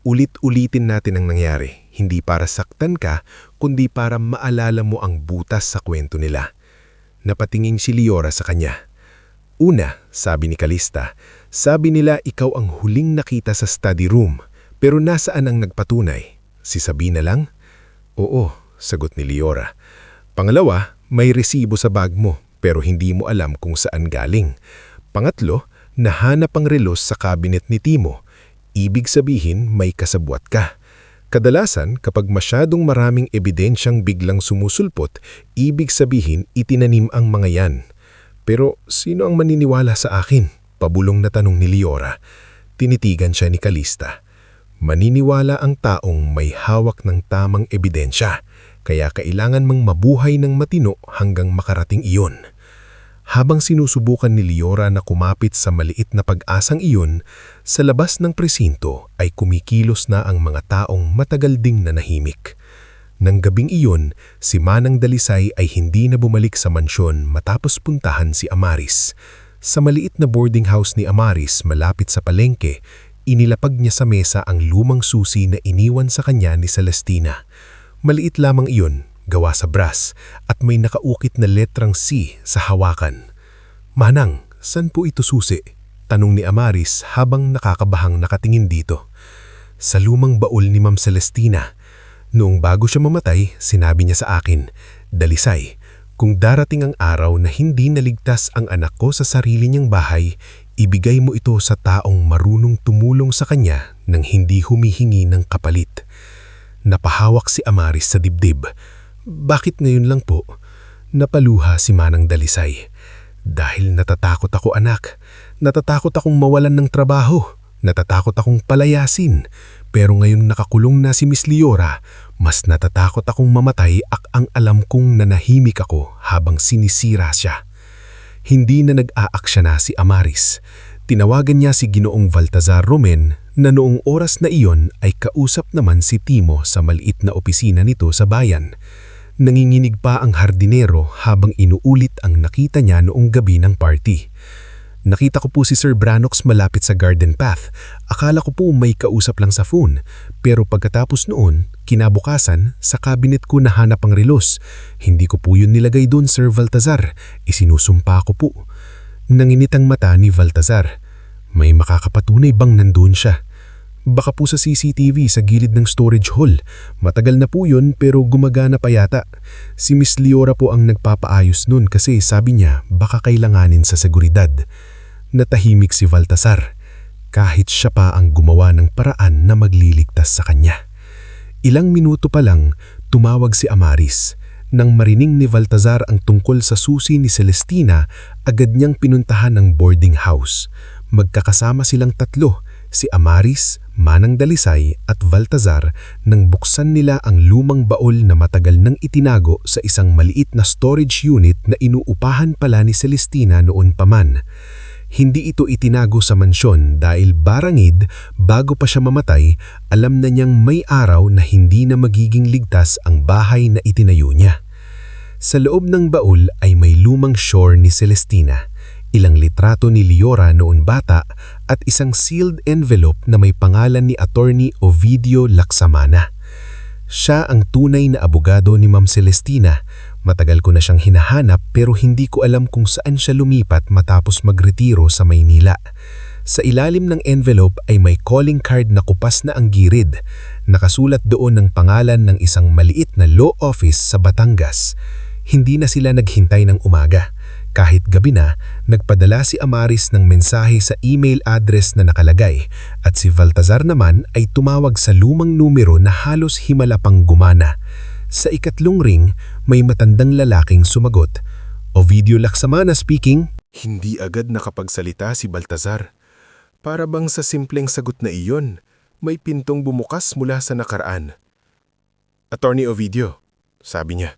"ulit-ulitin natin ang nangyari. Hindi para saktan ka, kundi para maalala mo ang butas sa kwento nila." Napatingin si Liora sa kanya. "Una," sabi ni Calista, "sabi nila ikaw ang huling nakita sa study room. Pero nasaan ang nagpatunay? Si Sabina lang?" "Oo," sagot ni Liora. "Pangalawa, may resibo sa bag mo pero hindi mo alam kung saan galing. Pangatlo, nahanap ang relos sa cabinet ni Timo. Ibig sabihin may kasabwat ka. Kadalasan kapag masyadong maraming ebidensyang biglang sumusulpot, ibig sabihin itinanim ang mga yan. Pero sino ang maniniwala sa akin?" Pabulong na tanong ni Liora. Tinitigan siya ni Calista. Maniniwala ang taong may hawak ng tamang ebidensya, kaya kailangan mang mabuhay ng matino hanggang makarating iyon. Habang sinusubukan ni Liora na kumapit sa maliit na pag-asang iyon, sa labas ng presinto ay kumikilos na ang mga taong matagal ding nanahimik. Nang gabing iyon, si Manang Dalisay ay hindi na bumalik sa mansyon matapos puntahan si Amaris. Sa maliit na boarding house ni Amaris malapit sa palengke, inilapag niya sa mesa ang lumang susi na iniwan sa kanya ni Celestina. Maliit lamang iyon, gawa sa brass, at may nakaukit na letrang C sa hawakan. "Manang, saan po ito susi?" tanong ni Amaris habang nakakabahang nakatingin dito. "Sa lumang baul ni Ma'am Celestina. Noong bago siya mamatay, sinabi niya sa akin, 'Dalisay, kung darating ang araw na hindi naligtas ang anak ko sa sarili niyang bahay, ibigay mo ito sa taong marunong tumulong sa kanya nang hindi humihingi ng kapalit.'" Napahawak si Amaris sa dibdib. "Bakit ngayon lang po?" Napaluha si Manang Dalisay. "Dahil natatakot ako, anak. Natatakot akong mawalan ng trabaho. Natatakot akong palayasin. Pero ngayong nakakulong na si Miss Liora, mas natatakot akong mamatay ang alam kong nanahimik ako habang sinisira siya." Hindi na nag-aaksya na si Amaris. Tinawagan niya si Ginoong Baltazar Romen na noong oras na iyon ay kausap naman si Timo sa maliit na opisina nito sa bayan. Nanginginig pa ang hardinero habang inuulit ang nakita niya noong gabi ng party. "Nakita ko po si Sir Branox malapit sa garden path. Akala ko po may kausap lang sa phone. Pero pagkatapos noon, kinabukasan, sa cabinet ko nahanap ang relos. Hindi ko po yun nilagay doon, Sir Baltazar. Isinusumpa ko po." Nanginit ang mata ni Baltazar. May makakapatunay bang nandun siya? "Baka po sa CCTV sa gilid ng storage hall. Matagal na po yun pero gumagana pa yata. Si Miss Liora po ang nagpapaayos nun kasi sabi niya baka kailanganin sa seguridad." Natahimik si Baltazar. Kahit siya pa ang gumawa ng paraan na magliligtas sa kanya. Ilang minuto pa lang, tumawag si Amaris. Nang marinig ni Baltazar ang tungkol sa susi ni Celestina, agad niyang pinuntahan ang boarding house. Magkakasama silang tatlo, si Amaris, Manang Dalisay at Baltazar, nang buksan nila ang lumang baol na matagal nang itinago sa isang maliit na storage unit na inuupahan pala ni Celestina noon pa man. Hindi ito itinago sa mansyon dahil barangid bago pa siya mamatay, alam na niyang may araw na hindi na magiging ligtas ang bahay na itinayo niya. Sa loob ng baul ay may lumang shore ni Celestina, ilang litrato ni Liora noon bata at isang sealed envelope na may pangalan ni Attorney Ovidio Lacsamana. Siya ang tunay na abogado ni Ma'am Celestina. Matagal ko na siyang hinahanap pero hindi ko alam kung saan siya lumipat matapos magretiro sa Maynila. Sa ilalim ng envelope ay may calling card na kupas na ang girid. Nakasulat doon ang pangalan ng isang maliit na law office sa Batangas. Hindi na sila naghintay ng umaga. Kahit gabi na, nagpadala si Amaris ng mensahe sa email address na nakalagay at si Baltazar naman ay tumawag sa lumang numero na halos himala pang gumana. Sa ikatlong ring, may matandang lalaking sumagot. "Ovidio Lacsamana speaking." Hindi agad nakapagsalita si Baltazar. Para bang sa simpleng sagot na iyon, may pintong bumukas mula sa nakaraan. "Attorney Ovidio," sabi niya.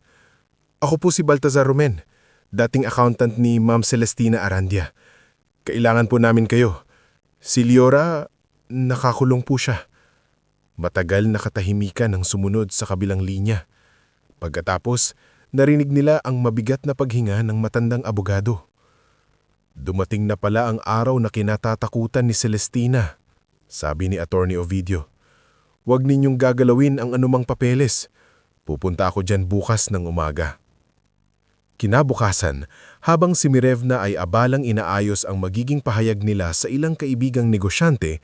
"Ako po si Baltazar Romen, dating accountant ni Ma'am Celestina Arandia. Kailangan po namin kayo. Si Liora, nakakulong po siya." Matagal na katahimikan ang sumunod sa kabilang linya. Pagkatapos, narinig nila ang mabigat na paghinga ng matandang abogado. "Dumating na pala ang araw na kinatatakutan ni Celestina," sabi ni Attorney Ovidio. "Huwag ninyong gagalawin ang anumang papeles. Pupunta ako dyan bukas ng umaga." Kinabukasan, habang si Mirevna ay abalang inaayos ang magiging pahayag nila sa ilang kaibigang negosyante,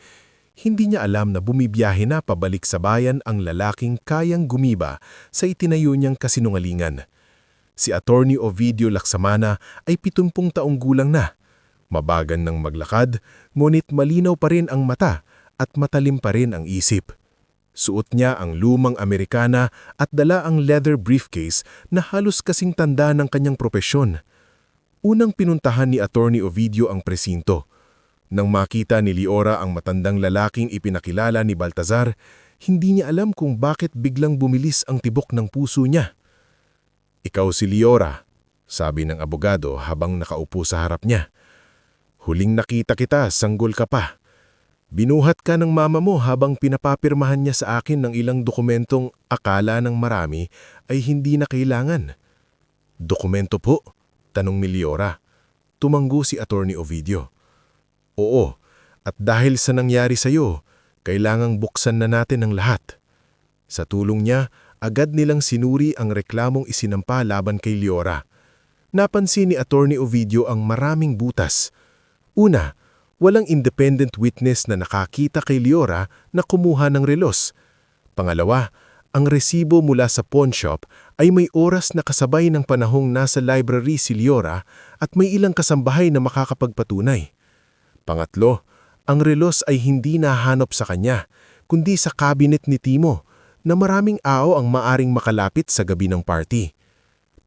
hindi niya alam na bumibiyahe na pabalik sa bayan ang lalaking kayang gumiba sa itinayo niyang kasinungalingan. Si Attorney Ovidio Lacsamana ay 70 taong gulang na. Mabagal ng maglakad, ngunit malinaw pa rin ang mata at matalim pa rin ang isip. Suot niya ang lumang Amerikana at dala ang leather briefcase na halos kasing tanda ng kanyang propesyon. Unang pinuntahan ni Attorney Ovidio ang presinto. Nang makita ni Liora ang matandang lalaking ipinakilala ni Baltazar, hindi niya alam kung bakit biglang bumilis ang tibok ng puso niya. "Ikaw si Liora," sabi ng abogado habang nakaupo sa harap niya. "Huling nakita kita, sanggol ka pa. Binuhat ka ng mama mo habang pinapapirmahan niya sa akin ng ilang dokumentong akala ng marami ay hindi na kailangan. Dokumento po? Tanong ni Liora. Tumanggo si Attorney Ovidio. Oo, at dahil sa nangyari sa'yo, kailangang buksan na natin ang lahat. Sa tulong niya, agad nilang sinuri ang reklamong isinampa laban kay Liora. Napansin ni Attorney Ovidio ang maraming butas. Una, walang independent witness na nakakita kay Liora na kumuha ng relos. Pangalawa, ang resibo mula sa pawn shop ay may oras na kasabay ng panahong nasa library si Liora at may ilang kasambahay na makakapagpatunay. Pangatlo, ang relos ay hindi nahanap sa kanya, kundi sa cabinet ni Timo, na maraming ao ang maaring makalapit sa gabi ng party.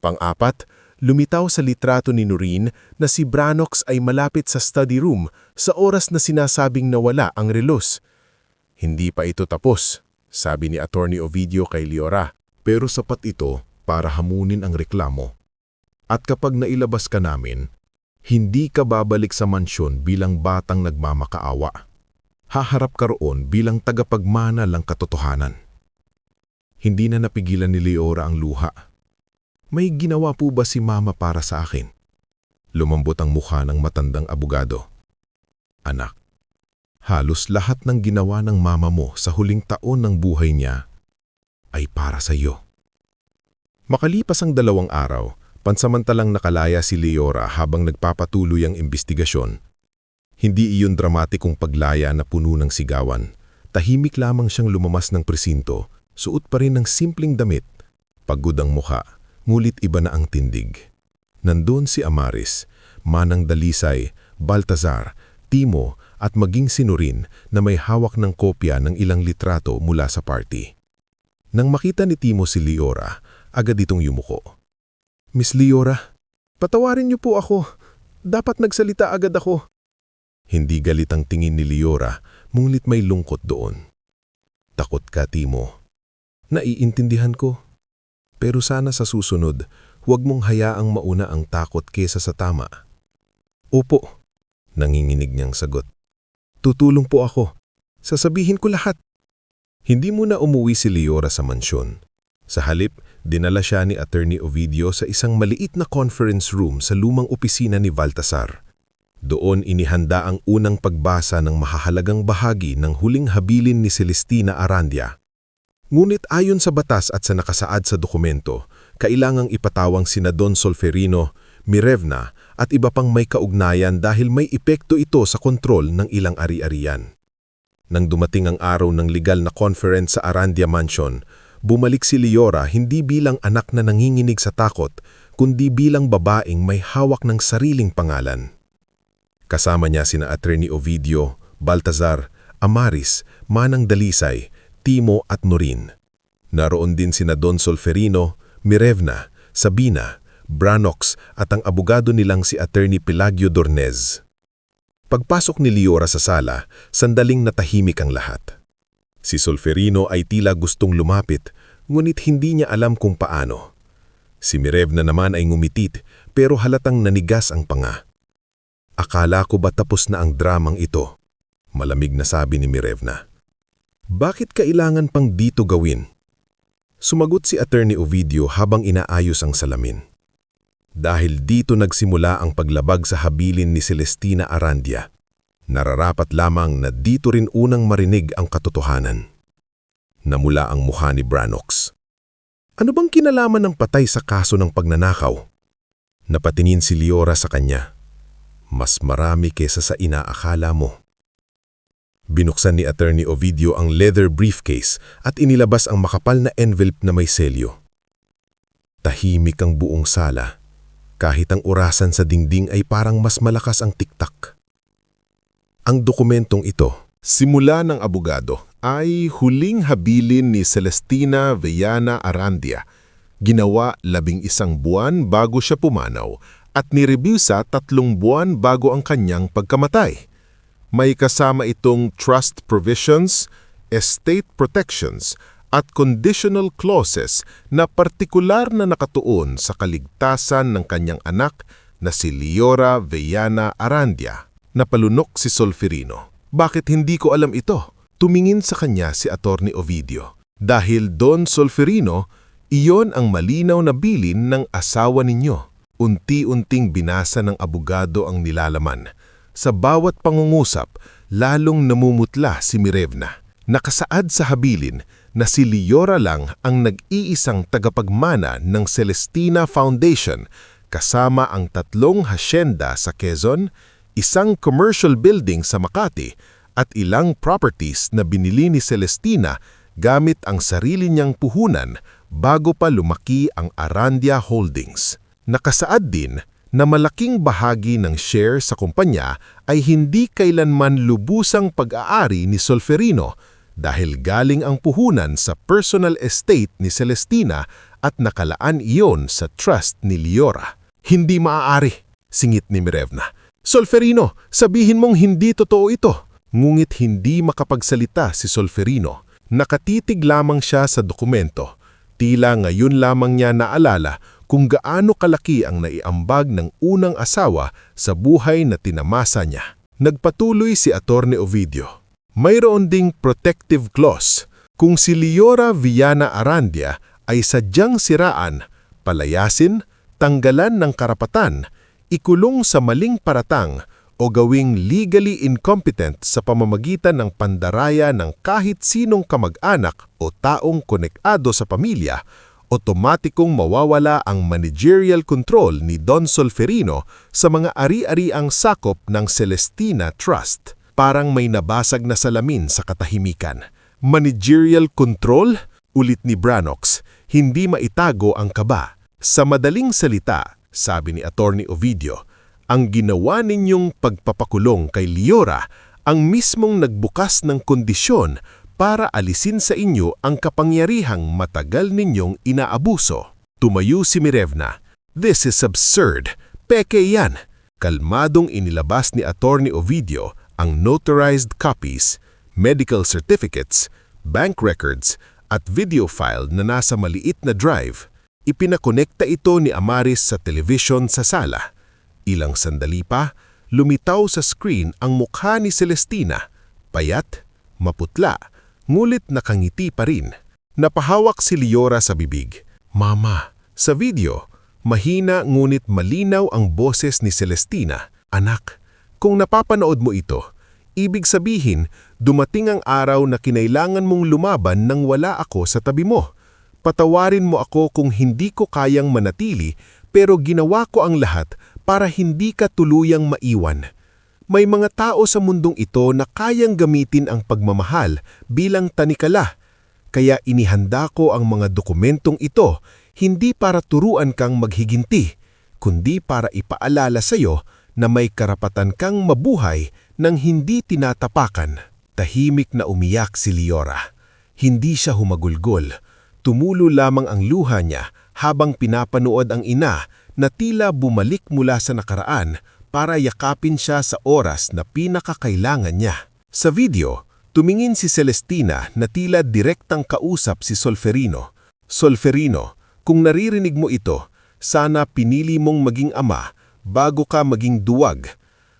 Pang-apat, lumitaw sa litrato ni Noreen na si Branox ay malapit sa study room sa oras na sinasabing nawala ang relos. Hindi pa ito tapos, sabi ni Attorney Ovidio kay Liora. Pero sapat ito para hamunin ang reklamo. At kapag nailabas ka namin, hindi ka babalik sa mansyon bilang batang nagmamakaawa. Haharap ka roon bilang tagapagmana ng katotohanan. Hindi na napigilan ni Liora ang luha. May ginawa po ba si Mama para sa akin? Lumambot ang mukha ng matandang abogado. Anak, halos lahat ng ginawa ng mama mo sa huling taon ng buhay niya ay para sa iyo. Makalipas ang 2 araw, pansamantalang nakalaya si Liora habang nagpapatuloy ang investigasyon. Hindi iyon dramatikong paglaya na puno ng sigawan. Tahimik lamang siyang lumamas ng presinto, suot pa rin ng simpleng damit. Pagod ang mukha, ngulit iba na ang tindig. Nandun si Amaris, Manang Dalisay, Baltazar, Timo at maging si Noreen na may hawak ng kopya ng ilang litrato mula sa party. Nang makita ni Timo si Liora, agad itong yumuko. Miss Liora, patawarin niyo po ako. Dapat nagsalita agad ako. Hindi galit ang tingin ni Liora, ngunit may lungkot doon. Takot ka, Timo. Naiintindihan ko. Pero sana sa susunod, huwag mong hayaang mauna ang takot kesa sa tama. Opo, nanginginig niyang sagot. Tutulong po ako. Sasabihin ko lahat. Hindi muna umuwi si Liora sa mansyon. Sa halip, dinala siya ni Attorney Ovidio sa isang maliit na conference room sa lumang opisina ni Baltasar. Doon inihanda ang unang pagbasa ng mahahalagang bahagi ng huling habilin ni Celestina Arandia. Ngunit ayon sa batas at sa nakasaad sa dokumento, kailangang ipatawang sina Don Solferino, Mirevna at iba pang may kaugnayan dahil may epekto ito sa kontrol ng ilang ari-arian. Nang dumating ang araw ng legal na conference sa Arandia Mansion, bumalik si Liora hindi bilang anak na nanginginig sa takot, kundi bilang babaeng may hawak ng sariling pangalan. Kasama niya sina Attorney Ovidio, Baltazar, Amaris, Manang Dalisay, Timo at Noreen. Naroon din sina Don Solferino, Mirevna, Sabina, Branox at ang abogado nilang si Attorney Pelagio Dornez. Pagpasok ni Liora sa sala, sandaling natahimik ang lahat. Si Solferino ay tila gustong lumapit, ngunit hindi niya alam kung paano. Si Mirevna naman ay ngumitit, pero halatang nanigas ang panga. Akala ko ba tapos na ang dramang ito? Malamig na sabi ni Mirevna. Bakit kailangan pang dito gawin? Sumagot si Attorney Ovidio habang inaayos ang salamin. Dahil dito nagsimula ang paglabag sa habilin ni Celestina Arandia. Nararapat lamang na dito rin unang marinig ang katotohanan. Namula ang mukha ni Branox. Ano bang kinalaman ng patay sa kaso ng pagnanakaw? Napatingin si Liora sa kanya. Mas marami kesa sa inaakala mo. Binuksan ni Attorney Ovidio ang leather briefcase at inilabas ang makapal na envelope na may selyo. Tahimik ang buong sala. Kahit ang orasan sa dingding ay parang mas malakas ang tiktak. Ang dokumentong ito, simula ng abogado, ay huling habilin ni Celestina Viana Arandia. Ginawa 11 buwan bago siya pumanaw at nireview sa 3 buwan bago ang kanyang pagkamatay. May kasama itong trust provisions, estate protections, at conditional clauses na partikular na nakatuon sa kaligtasan ng kanyang anak na si Liora Viana Arandia, napalunok si Solferino. Bakit hindi ko alam ito? Tumingin sa kanya si Attorney Ovidio. Dahil Don Solferino, iyon ang malinaw na bilin ng asawa ninyo. Unti-unting binasa ng abogado ang nilalaman. Sa bawat pangungusap, lalong namumutla si Mirevna. Nakasaad sa habilin na si Liora lang ang nag-iisang tagapagmana ng Celestina Foundation kasama ang 3 hasyenda sa Quezon, isang commercial building sa Makati at ilang properties na binili ni Celestina gamit ang sarili niyang puhunan bago pa lumaki ang Arandia Holdings. Nakasaad din na malaking bahagi ng share sa kumpanya ay hindi kailanman lubusang pag-aari ni Solferino dahil galing ang puhunan sa personal estate ni Celestina at nakalaan iyon sa trust ni Liora. Hindi maaari, singit ni Mirevna. Solferino, sabihin mong hindi totoo ito. Ngunit hindi makapagsalita si Solferino. Nakatitig lamang siya sa dokumento. Tila ngayon lamang niya naalala kung gaano kalaki ang naiambag ng unang asawa sa buhay na tinamasa niya. Nagpatuloy si Attorney Ovidio. Mayroon ding protective clause. Kung si Liora Viana Arandia ay sadyang siraan, palayasin, tanggalan ng karapatan, ikulong sa maling paratang o gawing legally incompetent sa pamamagitan ng pandaraya ng kahit sinong kamag-anak o taong konektado sa pamilya, otomatikong mawawala ang managerial control ni Don Solferino sa mga ari-ariang sakop ng Celestina Trust. Parang may nabasag na salamin sa katahimikan. Managerial control? Ulit ni Branox, hindi maitago ang kaba. Sa madaling salita, sabi ni Attorney Ovidio, ang ginawa ninyong pagpapakulong kay Liora ang mismong nagbukas ng kondisyon para alisin sa inyo ang kapangyarihang matagal ninyong inaabuso. Tumayo si Mirevna. This is absurd. Peke yan. Kalmadong inilabas ni Attorney Ovidio ang notarized copies, medical certificates, bank records at video file na nasa maliit na drive. Ipinakonekta ito ni Amaris sa television sa sala. Ilang sandali pa, lumitaw sa screen ang mukha ni Celestina. Payat, maputla, ngulit nakangiti pa rin. Napahawak si Liora sa bibig. Mama, sa video, mahina ngunit malinaw ang boses ni Celestina. Anak, kung napapanood mo ito, ibig sabihin, dumating ang araw na kinailangan mong lumaban nang wala ako sa tabi mo. Patawarin mo ako kung hindi ko kayang manatili, pero ginawa ko ang lahat para hindi ka tuluyang maiwan. May mga tao sa mundong ito na kayang gamitin ang pagmamahal bilang tanikala. Kaya inihanda ko ang mga dokumentong ito, hindi para turuan kang maghiginti, kundi para ipaalala sa iyo na may karapatan kang mabuhay nang hindi tinatapakan. Tahimik na umiyak si Liora. Hindi siya humagulgol. Tumulo lamang ang luha niya habang pinapanood ang ina na tila bumalik mula sa nakaraan para yakapin siya sa oras na pinakakailangan niya. Sa video, tumingin si Celestina na tila direktang kausap si Solferino. Solferino, kung naririnig mo ito, sana pinili mong maging ama bago ka maging duwag.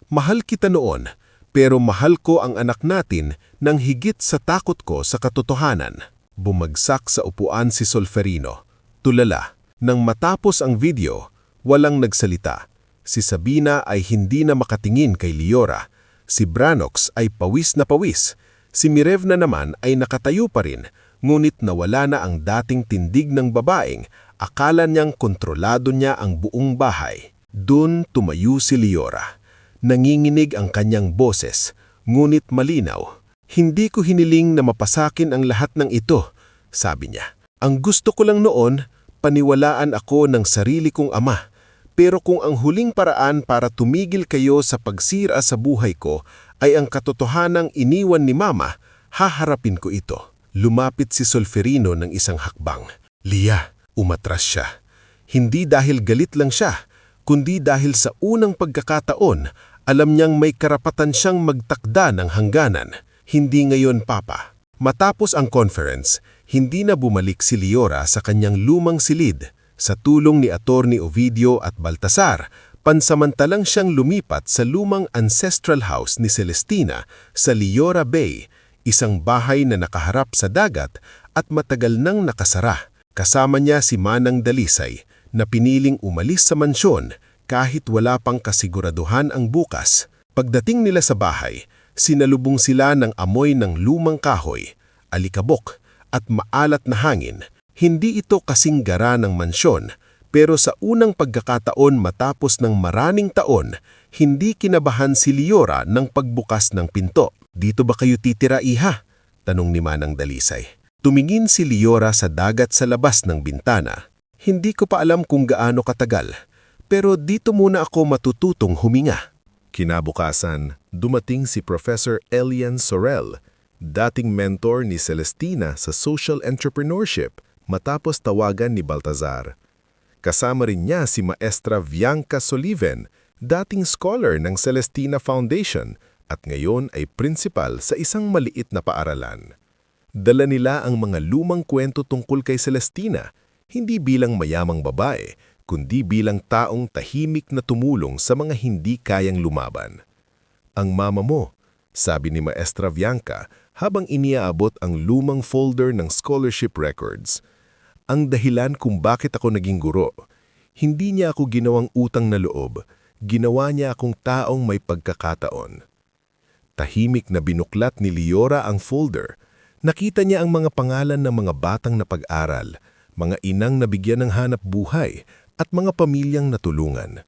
Mahal kita noon, pero mahal ko ang anak natin nang higit sa takot ko sa katotohanan. Bumagsak sa upuan si Solferino. Tulala. Nang matapos ang video, walang nagsalita. Si Sabina ay hindi na makatingin kay Liora. Si Branox ay pawis na pawis. Si Mirevna naman ay nakatayo pa rin, ngunit nawala na ang dating tindig ng babaeng. Akala niyang kontrolado niya ang buong bahay. Doon tumayo si Liora. Nanginginig ang kanyang boses, ngunit malinaw. Hindi ko hiniling na mapasakin ang lahat ng ito, sabi niya. Ang gusto ko lang noon, paniwalaan ako ng sarili kong ama. Pero kung ang huling paraan para tumigil kayo sa pagsira sa buhay ko ay ang katotohanang iniwan ni Mama, haharapin ko ito. Lumapit si Solferino ng isang hakbang. Lia, umatras siya. Hindi dahil galit lang siya, kundi dahil sa unang pagkakataon, alam niyang may karapatan siyang magtakda ng hangganan. Hindi ngayon, Papa. Matapos ang conference, hindi na bumalik si Liora sa kanyang lumang silid. Sa tulong ni Attorney Ovidio at Baltasar, Pansamantalang siyang lumipat sa lumang ancestral house ni Celestina sa Liora Bay, isang bahay na nakaharap sa dagat at matagal nang nakasara. Kasama niya si Manang Dalisay na piniling umalis sa mansyon kahit wala pang kasiguraduhan ang bukas. Pagdating nila sa bahay, sinalubong sila ng amoy ng lumang kahoy, alikabok at maalat na hangin. Hindi ito kasing gara ng mansyon, pero sa unang pagkakataon matapos ng maraming taon, hindi kinabahan si Liora ng pagbukas ng pinto. "Dito ba kayo titira, iha?" tanong ni Manang Dalisay. Tumingin si Liora sa dagat sa labas ng bintana. "Hindi ko pa alam kung gaano katagal, pero dito muna ako matututong huminga." Kinabukasan, dumating si Professor Elian Sorel, dating mentor ni Celestina sa social entrepreneurship matapos tawagan ni Baltazar. Kasama rin niya si Maestra Bianca Soliven, dating scholar ng Celestina Foundation at ngayon ay principal sa isang maliit na paaralan. Dala nila ang mga lumang kwento tungkol kay Celestina, hindi bilang mayamang babae, kundi bilang taong tahimik na tumulong sa mga hindi kayang lumaban. "Ang mama mo," sabi ni Maestra Bianca habang iniaabot ang lumang folder ng scholarship records. "Ang dahilan kung bakit ako naging guro. Hindi niya ako ginawang utang na loob, ginawa niya akong taong may pagkakataon." Tahimik na binuklat ni Liora ang folder. Nakita niya ang mga pangalan ng mga batang napag-aral, mga inang nabigyan ng hanap buhay, at mga pamilyang natulungan.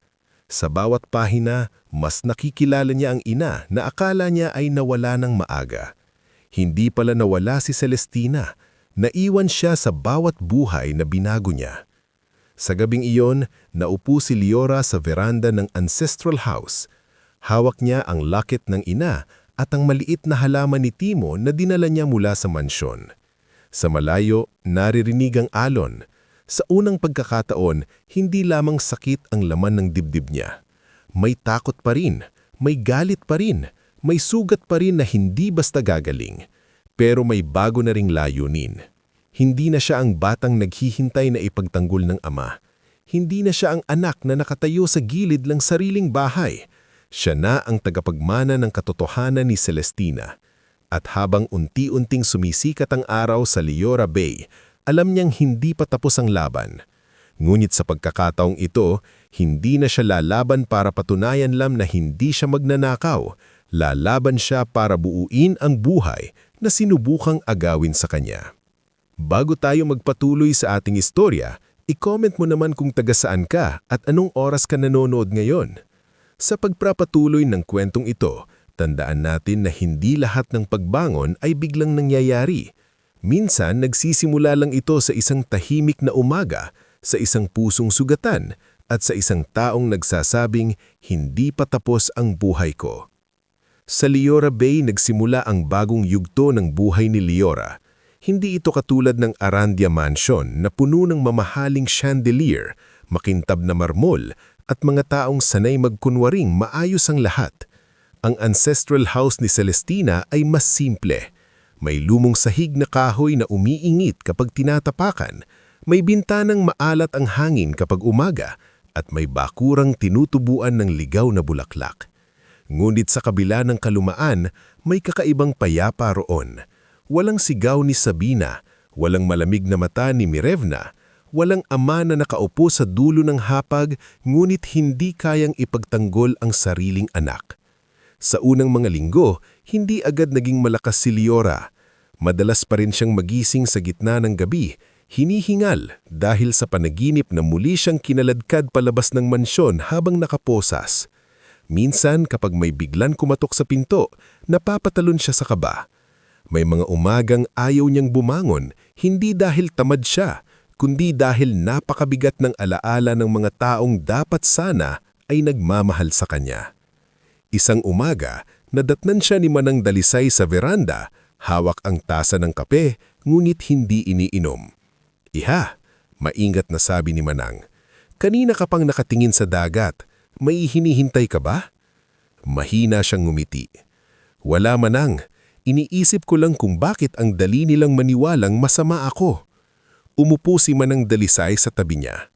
Sa bawat pahina, mas nakikilala niya ang ina na akala niya ay nawala ng maaga. Hindi pala nawala si Celestina. Naiwan siya sa bawat buhay na binago niya. Sa gabing iyon, naupo si Liora sa veranda ng ancestral house. Hawak niya ang locket ng ina at ang maliit na halaman ni Timo na dinala niya mula sa mansyon. Sa malayo, naririnig ang alon. Sa unang pagkakataon, hindi lamang sakit ang laman ng dibdib niya. May takot pa rin, may galit pa rin, may sugat pa rin na hindi basta gagaling. Pero may bago na ring layunin. Hindi na siya ang batang naghihintay na ipagtanggol ng ama. Hindi na siya ang anak na nakatayo sa gilid ng sariling bahay. Siya na ang tagapagmana ng katotohanan ni Celestina. At habang unti-unting sumisikat ang araw sa Liora Bay, alam niyang hindi pa tapos ang laban. Ngunit sa pagkakataong ito, hindi na siya lalaban para patunayan lang na hindi siya magnanakaw. Lalaban siya para buuin ang buhay na sinubukang agawin sa kanya. Bago tayo magpatuloy sa ating istorya, i-comment mo naman kung taga saan ka at anong oras ka nanonood ngayon. Sa pagpapatuloy ng kwentong ito, tandaan natin na hindi lahat ng pagbangon ay biglang nangyayari. Minsan, nagsisimula lang ito sa isang tahimik na umaga, sa isang pusong sugatan, at sa isang taong nagsasabing, "Hindi pa tapos ang buhay ko." Sa Liora Bay nagsimula ang bagong yugto ng buhay ni Liora. Hindi ito katulad ng Arandia Mansion na puno ng mamahaling chandelier, makintab na marmol, at mga taong sanay magkunwaring maayos ang lahat. Ang ancestral house ni Celestina ay mas simple. May lumong sahig na kahoy na umiingit kapag tinatapakan, may bintanang maalat ang hangin kapag umaga, at may bakurang tinutubuan ng ligaw na bulaklak. Ngunit sa kabila ng kalumaan, may kakaibang payapa roon. Walang sigaw ni Sabina, walang malamig na mata ni Mirevna, walang ama na nakaupo sa dulo ng hapag ngunit hindi kayang ipagtanggol ang sariling anak. Sa unang mga linggo, hindi agad naging malakas si Liora. Madalas pa rin siyang magising sa gitna ng gabi, hinihingal dahil sa panaginip na muli siyang kinaladkad palabas ng mansyon habang nakaposas. Minsan kapag may biglan kumatok sa pinto, napapatalon siya sa kaba. May mga umagang ayaw niyang bumangon, hindi dahil tamad siya, kundi dahil napakabigat ng alaala ng mga taong dapat sana ay nagmamahal sa kanya. Isang umaga, nadatnan siya ni Manang Dalisay sa veranda, hawak ang tasa ng kape, ngunit hindi iniinom. "Iha," maingat na sabi ni Manang, "kanina ka pang nakatingin sa dagat, may hinihintay ka ba?" Mahina siyang ngumiti. "Wala, Manang, iniisip ko lang kung bakit ang dali nilang maniwalang masama ako." Umupo si Manang Dalisay sa tabi niya.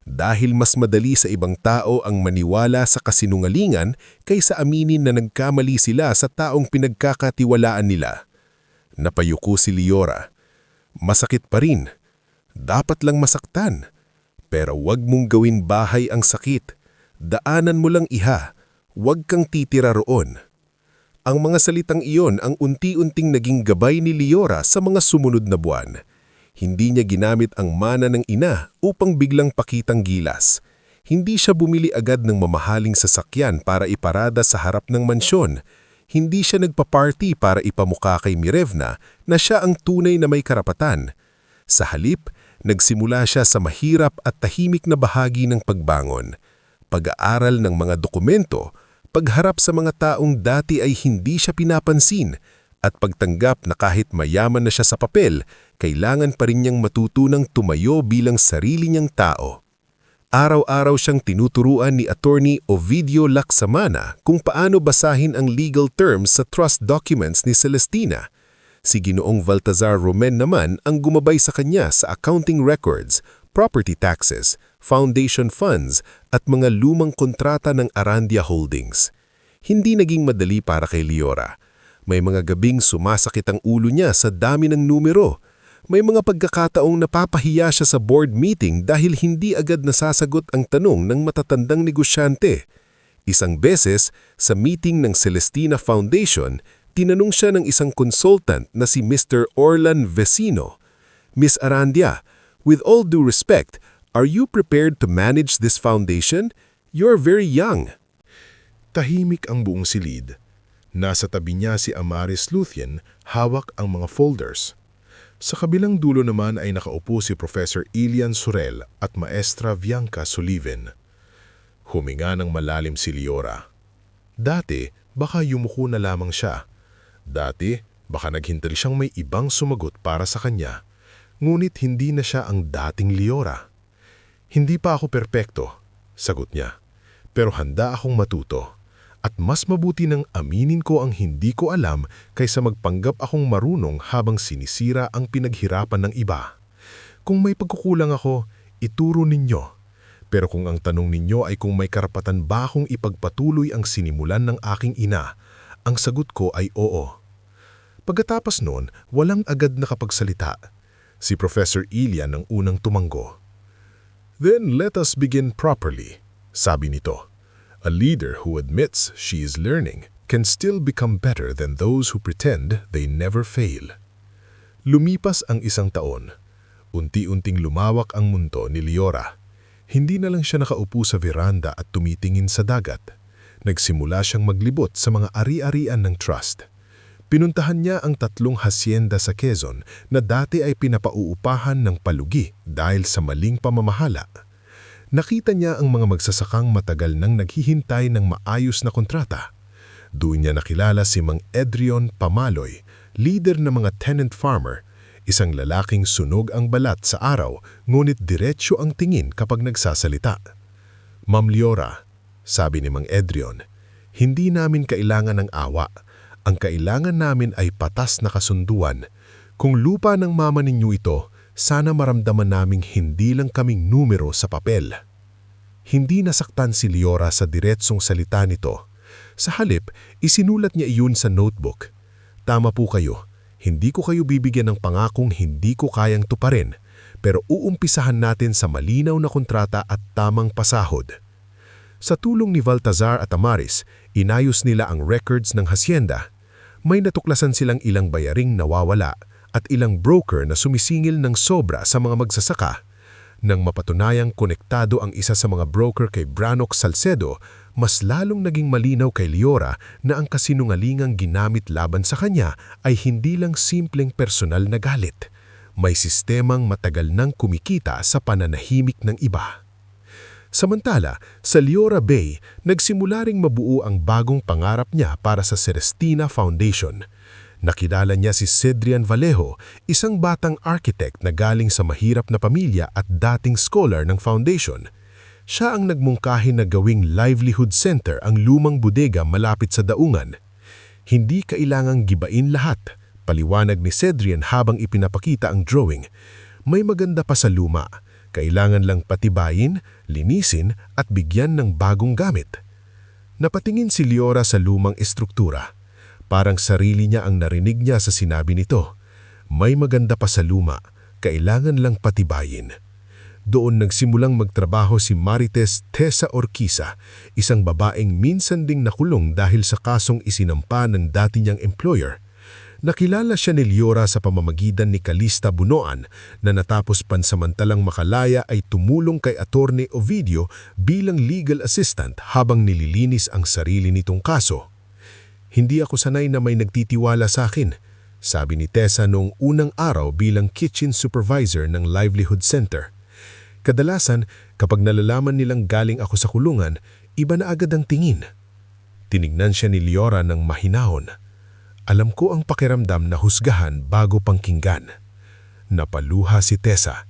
Dahil mas madali sa ibang tao ang maniwala sa kasinungalingan kaysa aminin na nagkamali sila sa taong pinagkakatiwalaan nila. Napayuko si Liora. Masakit pa rin. Dapat lang masaktan. Pero wag mong gawin bahay ang sakit. Daanan mo lang iha. Wag kang titira roon. Ang mga salitang iyon ang unti-unting naging gabay ni Liora sa mga sumunod na buwan. Hindi niya ginamit ang mana ng ina upang biglang pakitang gilas. Hindi siya bumili agad ng mamahaling sasakyan para iparada sa harap ng mansyon. Hindi siya nagpa-party para ipamukha kay Mirevna na siya ang tunay na may karapatan. Sa halip, nagsimula siya sa mahirap at tahimik na bahagi ng pagbangon. Pag-aaral ng mga dokumento, pagharap sa mga taong dati ay hindi siya pinapansin, at pagtanggap na kahit mayaman na siya sa papel, kailangan pa rin niyang matutunang tumayo bilang sarili niyang tao. Araw-araw siyang tinuturuan ni Attorney Ovidio Lacsamana kung paano basahin ang legal terms sa trust documents ni Celestina. Si Ginoong Baltazar Romen naman ang gumabay sa kanya sa accounting records, property taxes, foundation funds at mga lumang kontrata ng Arandia Holdings. Hindi naging madali para kay Liora. May mga gabing sumasakit ang ulo niya sa dami ng numero. May mga pagkakataong napapahiya siya sa board meeting dahil hindi agad nasasagot ang tanong ng matatandang negosyante. Isang beses, sa meeting ng Celestina Foundation, tinanong siya ng isang consultant na si Mr. Orlan Vecino. Miss Arandia, with all due respect, are you prepared to manage this foundation? You're very young. Tahimik ang buong silid. Nasa tabi niya si Amaris Luthien, hawak ang mga folders. Sa kabilang dulo naman ay nakaupo si Professor Ilian Surel at Maestra Bianca Sullivan. Huminga ng malalim si Liora. Dati, baka yumuko na lamang siya. Dati, baka naghintay siyang may ibang sumagot para sa kanya. Ngunit hindi na siya ang dating Liora. Hindi pa ako perpekto, sagot niya. Pero handa akong matuto. At mas mabuti nang aminin ko ang hindi ko alam kaysa magpanggap akong marunong habang sinisira ang pinaghirapan ng iba. Kung may pagkukulang ako, ituro ninyo. Pero kung ang tanong ninyo ay kung may karapatan ba akong ipagpatuloy ang sinimulan ng aking ina, ang sagot ko ay oo. Pagkatapos noon, walang agad nakapagsalita. Si Professor Ilian ang unang tumanggo. Then let us begin properly, sabi nito. A leader who admits she is learning can still become better than those who pretend they never fail. Lumipas ang isang taon. Unti-unting lumawak ang mundo ni Liora. Hindi na lang siya nakaupo sa veranda at tumitingin sa dagat. Nagsimula siyang maglibot sa mga ari-arian ng trust. Pinuntahan niya ang 3 hacienda sa Quezon na dati ay pinapauupahan ng palugi dahil sa maling pamamahala. Nakita niya ang mga magsasakang matagal nang naghihintay ng maayos na kontrata. Doon niya nakilala si Mang Edrion Pamaloy, leader ng mga tenant farmer, isang lalaking sunog ang balat sa araw ngunit diretsyo ang tingin kapag nagsasalita. Ma'am Liora, sabi ni Mang Edrion, hindi namin kailangan ng awa. Ang kailangan namin ay patas na kasunduan. Kung lupa ng mama ninyo ito, sana maramdaman naming hindi lang kaming numero sa papel. Hindi nasaktan si Liora sa diretsong salita nito. Sa halip, isinulat niya iyon sa notebook. Tama po kayo, hindi ko kayo bibigyan ng pangakong hindi ko kayang tuparin, pero uumpisahan natin sa malinaw na kontrata at tamang pasahod. Sa tulong ni Baltazar at Amaris, inayos nila ang records ng hacienda. May natuklasan silang ilang bayaring nawawala at ilang broker na sumisingil ng sobra sa mga magsasaka. Nang mapatunayang konektado ang isa sa mga broker kay Brannock Salcedo, mas lalong naging malinaw kay Liora na ang kasinungalingang ginamit laban sa kanya ay hindi lang simpleng personal na galit. May sistemang matagal nang kumikita sa pananahimik ng iba. Samantala, sa Liora Bay, nagsimula ring mabuo ang bagong pangarap niya para sa Celestina Foundation. Nakilala niya si Cedrian Vallejo, isang batang architect na galing sa mahirap na pamilya at dating scholar ng foundation. Siya ang nagmungkahi na gawing livelihood center ang lumang bodega malapit sa daungan. Hindi kailangang gibain lahat, paliwanag ni Cedrian habang ipinapakita ang drawing. May maganda pa sa luma. Kailangan lang patibayin, linisin at bigyan ng bagong gamit. Napatingin si Liora sa lumang estruktura. Parang sarili niya ang narinig niya sa sinabi nito. May maganda pa sa luma, kailangan lang patibayin. Doon nagsimulang magtrabaho si Marites Tessa Orquiza, isang babaeng minsan ding nakulong dahil sa kasong isinampa ng dati niyang employer. Nakilala siya ni Liora sa pamamagitan ni Calista Bunoan na natapos pansamantalang makalaya ay tumulong kay Attorney Ovidio bilang legal assistant habang nililinis ang sarili nitong kaso. Hindi ako sanay na may nagtitiwala sa akin, sabi ni Tessa noong unang araw bilang kitchen supervisor ng Livelihood Center. Kadalasan, kapag nalalaman nilang galing ako sa kulungan, iba na agad ang tingin. Tinignan siya ni Liora ng mahinahon. Alam ko ang pakiramdam na husgahan bago pangkinggan. Napaluha si Tessa.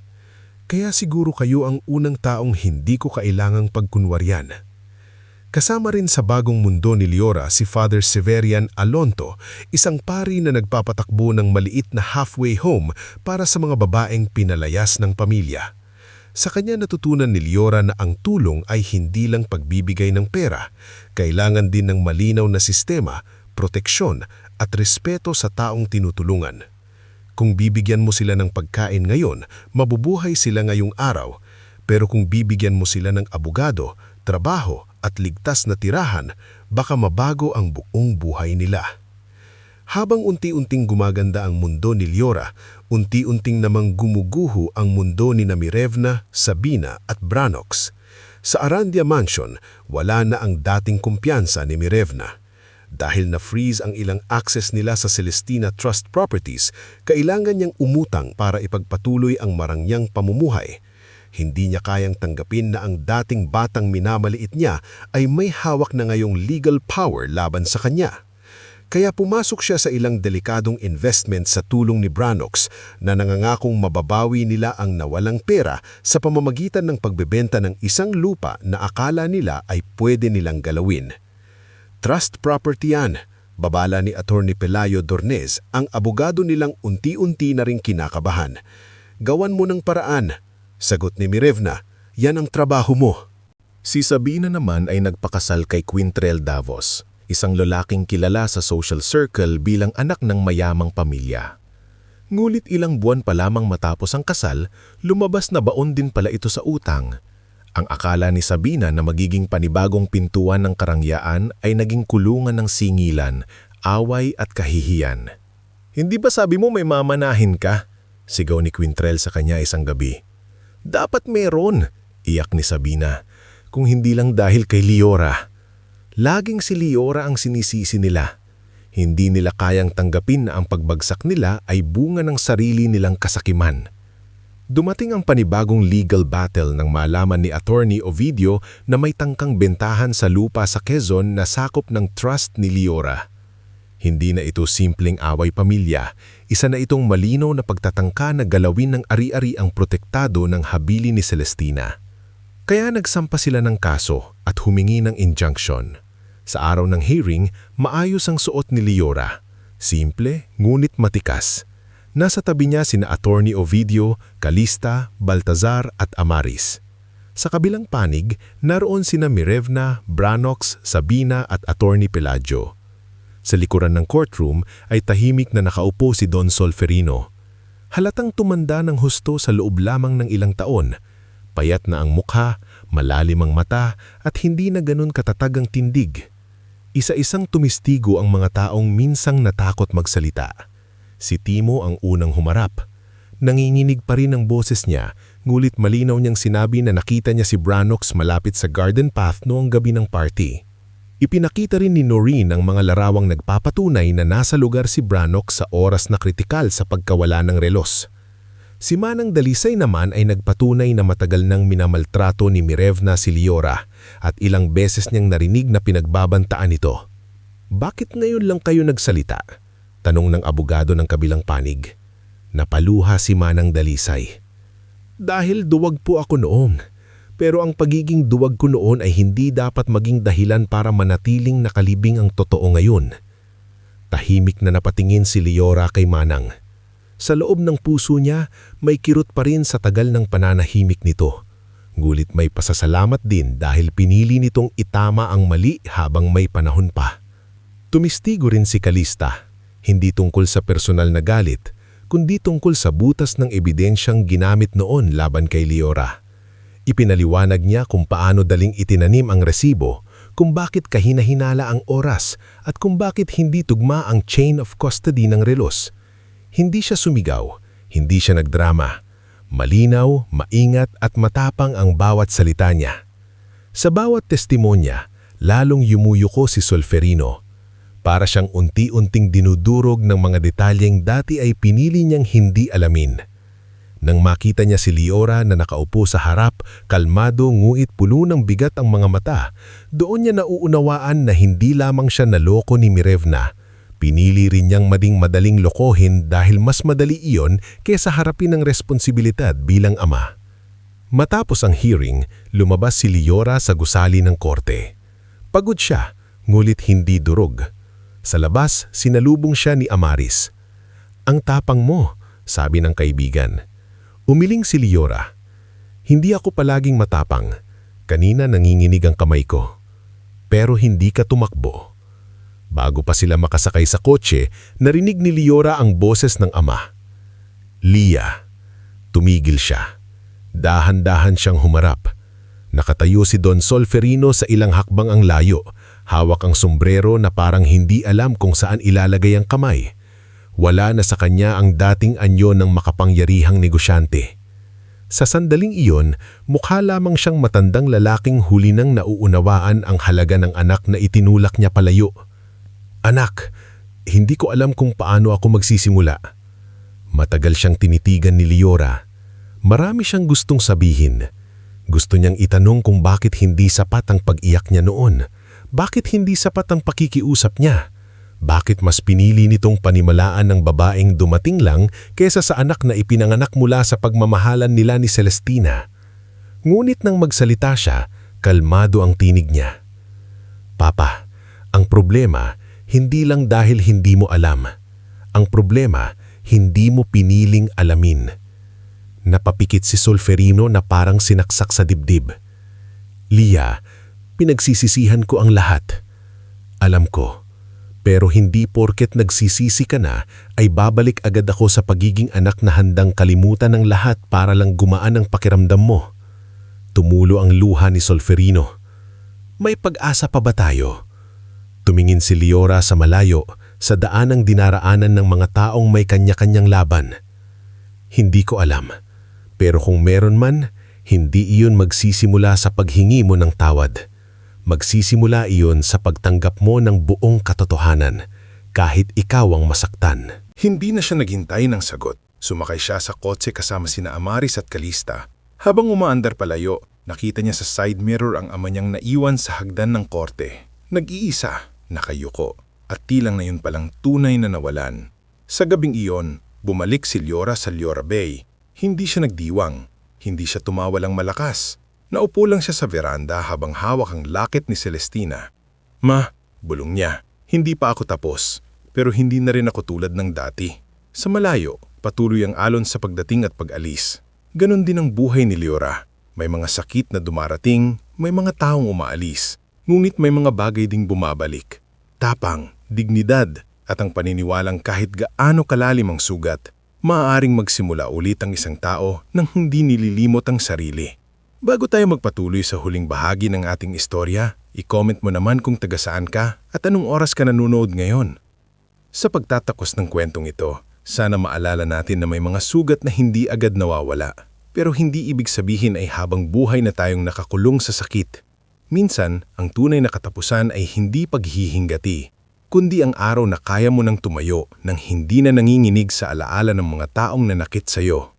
Kaya siguro kayo ang unang taong hindi ko kailangang pagkunwaryan. Kasama rin sa bagong mundo ni Liora si Father Severian Alonto, isang pari na nagpapatakbo ng maliit na halfway home para sa mga babaeng pinalayas ng pamilya. Sa kanya natutunan ni Liora na ang tulong ay hindi lang pagbibigay ng pera, kailangan din ng malinaw na sistema, proteksyon at respeto sa taong tinutulungan. Kung bibigyan mo sila ng pagkain ngayon, mabubuhay sila ngayong araw. Pero kung bibigyan mo sila ng abogado, trabaho at ligtas na tirahan, baka mabago ang buong buhay nila. Habang unti-unting gumaganda ang mundo ni Liora, unti-unting namang gumuguho ang mundo ni Mirevna, Sabina at Branox. Sa Arandia Mansion, wala na ang dating kumpiyansa ni Mirevna. Dahil na-freeze ang ilang access nila sa Celestina Trust Properties, kailangan niyang umutang para ipagpatuloy ang marangyang pamumuhay. Hindi niya kayang tanggapin na ang dating batang minamaliit niya ay may hawak na ngayong legal power laban sa kanya. Kaya pumasok siya sa ilang delikadong investment sa tulong ni Branox na nangangakong mababawi nila ang nawalang pera sa pamamagitan ng pagbebenta ng isang lupa na akala nila ay pwede nilang galawin. Trust property yan, babala ni Attorney Pelayo Dornez, ang abogado nilang unti-unti na ring kinakabahan. Gawan mo ng paraan, sagot ni Mirevna, yan ang trabaho mo. Si Sabina naman ay nagpakasal kay Quintrell Davos, isang lalaking kilala sa social circle bilang anak ng mayamang pamilya. Ngulit ilang buwan pa lamang matapos ang kasal, lumabas na baon din pala ito sa utang. Ang akala ni Sabina na magiging panibagong pintuan ng karangyaan ay naging kulungan ng singilan, away at kahihiyan. Hindi ba sabi mo may mamanahin ka? Sigaw ni Quintrell sa kanya isang gabi. Dapat meron, iyak ni Sabina, kung hindi lang dahil kay Liora. Laging si Liora ang sinisisi nila. Hindi nila kayang tanggapin na ang pagbagsak nila ay bunga ng sarili nilang kasakiman. Dumating ang panibagong legal battle nang malaman ni Attorney Ovidio na may tangkang bentahan sa lupa sa Quezon na sakop ng trust ni Liora. Hindi na ito simpleng away pamilya, isa na itong malinaw na pagtatangka na galawin ng ari-ari ang protektado ng habili ni Celestina. Kaya nagsampa sila ng kaso at humingi ng injunction. Sa araw ng hearing, maayos ang suot ni Liora. Simple, ngunit matikas. Nasa tabi niya sina Attorney Ovidio, Calista, Baltazar at Amaris. Sa kabilang panig, naroon sina Mirevna, Branox, Sabina at Attorney Pelayo. Sa likuran ng courtroom ay tahimik na nakaupo si Don Solferino. Halatang tumanda ng husto sa loob lamang ng ilang taon. Payat na ang mukha, malalim ang mata at hindi na ganun katatag ang tindig. Isa-isang tumistigo ang mga taong minsang natakot magsalita. Si Timo ang unang humarap. Nanginginig pa rin ang boses niya, ngulit malinaw niyang sinabi na nakita niya si Branox malapit sa garden path noong gabi ng party. Ipinakita rin ni Noreen ang mga larawang nagpapatunay na nasa lugar si Branox sa oras na kritikal sa pagkawala ng relos. Si Manang Dalisay naman ay nagpatunay na matagal nang minamaltrato ni Mirevna si Liora at ilang beses niyang narinig na pinagbabantaan ito. Bakit ngayon lang kayo nagsalita? Tanong ng abogado ng kabilang panig. Napaluha si Manang Dalisay. Dahil duwag po ako noong. Pero ang pagiging duwag ko noon ay hindi dapat maging dahilan para manatiling nakalibing ang totoo ngayon. Tahimik na napatingin si Liora kay Manang. Sa loob ng puso niya, may kirot pa rin sa tagal ng pananahimik nito. Ngulit may pasasalamat din dahil pinili nitong itama ang mali habang may panahon pa. Tumistigo rin si Calista, hindi tungkol sa personal na galit, kundi tungkol sa butas ng ebidensyang ginamit noon laban kay Liora. Ipinaliwanag niya kung paano daling itinanim ang resibo, kung bakit kahina-hinala ang oras, at kung bakit hindi tugma ang chain of custody ng relos. Hindi siya sumigaw, hindi siya nagdrama. Malinaw, maingat at matapang ang bawat salita niya. Sa bawat testimonya, lalong yumuyuko si Solferino. Para siyang unti-unting dinudurog ng mga detalyeng dati ay pinili niyang hindi alamin. Nang makita niya si Liora na nakaupo sa harap, kalmado nguit puno ng bigat ang mga mata, doon niya nauunawaan na hindi lamang siya naloko ni Mirevna. Pinili rin niyang madaling lokohin dahil mas madali iyon kaysa harapin ang responsibilidad bilang ama. Matapos ang hearing, lumabas si Liora sa gusali ng korte. Pagod siya, ngulit hindi durog. Sa labas, sinalubong siya ni Amaris. "Ang tapang mo," sabi ng kaibigan. Umiling si Liora. "Hindi ako palaging matapang. Kanina nanginginig ang kamay ko. Pero hindi ka tumakbo." Bago pa sila makasakay sa kotse, narinig ni Liora ang boses ng ama. "Lia." Tumigil siya. Dahan-dahan siyang humarap. Nakatayo si Don Solferino sa ilang hakbang ang layo, hawak ang sombrero na parang hindi alam kung saan ilalagay ang kamay. Wala na sa kanya ang dating anyo ng makapangyarihang negosyante. Sa sandaling iyon, mukha lamang siyang matandang lalaking huli nang nauunawaan ang halaga ng anak na itinulak niya palayo. "Anak, hindi ko alam kung paano ako magsisimula." Matagal siyang tinitigan ni Liora. Marami siyang gustong sabihin. Gusto niyang itanong kung bakit hindi sapat ang pag-iyak niya noon. Bakit hindi sapat ang pakikiusap niya? Bakit mas pinili nitong panimalaan ng babaeng dumating lang kaysa sa anak na ipinanganak mula sa pagmamahalan nila ni Celestina? Ngunit nang magsalita siya, kalmado ang tinig niya. "Papa, ang problema, hindi lang dahil hindi mo alam. Ang problema, hindi mo piniling alamin." Napapikit si Solferino na parang sinaksak sa dibdib. "Lia, pinagsisisihan ko ang lahat. Alam ko, pero hindi porket nagsisisi ka na ay babalik agad ako sa pagiging anak na handang kalimutan ng lahat para lang gumaan ang pakiramdam mo." Tumulo ang luha ni Solferino. "May pag-asa pa ba tayo?" Tumingin si Liora sa malayo, sa daanang dinaraanan ng mga taong may kanya-kanyang laban. "Hindi ko alam. Pero kung meron man, hindi iyon magsisimula sa paghingi mo ng tawad. Magsisimula iyon sa pagtanggap mo ng buong katotohanan, kahit ikaw ang masaktan." Hindi na siya naghintay ng sagot. Sumakay siya sa kotse kasama sina Amaris at Calista. Habang umaandar palayo, nakita niya sa side mirror ang ama niyang naiwan sa hagdan ng korte. Nag-iisa, nakayuko, at tilang na yun palang tunay na nawalan. Sa gabing iyon, bumalik si Liora sa Liora Bay. Hindi siya nagdiwang, hindi siya tumawalang malakas. Naupo lang siya sa veranda habang hawak ang lakit ni Celestina. "Ma," bulong niya, "hindi pa ako tapos, pero hindi na rin ako tulad ng dati." Sa malayo, patuloy ang alon sa pagdating at pag-alis. Ganon din ang buhay ni Liora. May mga sakit na dumarating, may mga taong umaalis. Ngunit may mga bagay ding bumabalik. Tapang, dignidad, at ang paniniwalang kahit gaano kalalim ang sugat, maaaring magsimula ulit ang isang tao nang hindi nililimot ang sarili. Bago tayo magpatuloy sa huling bahagi ng ating istorya, i-comment mo naman kung taga saan ka at anong oras ka nanonood ngayon. Sa pagtatakos ng kwentong ito, sana maalala natin na may mga sugat na hindi agad nawawala. Pero hindi ibig sabihin ay habang buhay na tayong nakakulong sa sakit. Minsan, ang tunay na katapusan ay hindi paghihingati, kundi ang araw na kaya mo nang tumayo nang hindi na nanginginig sa alaala ng mga taong nanakit sa iyo.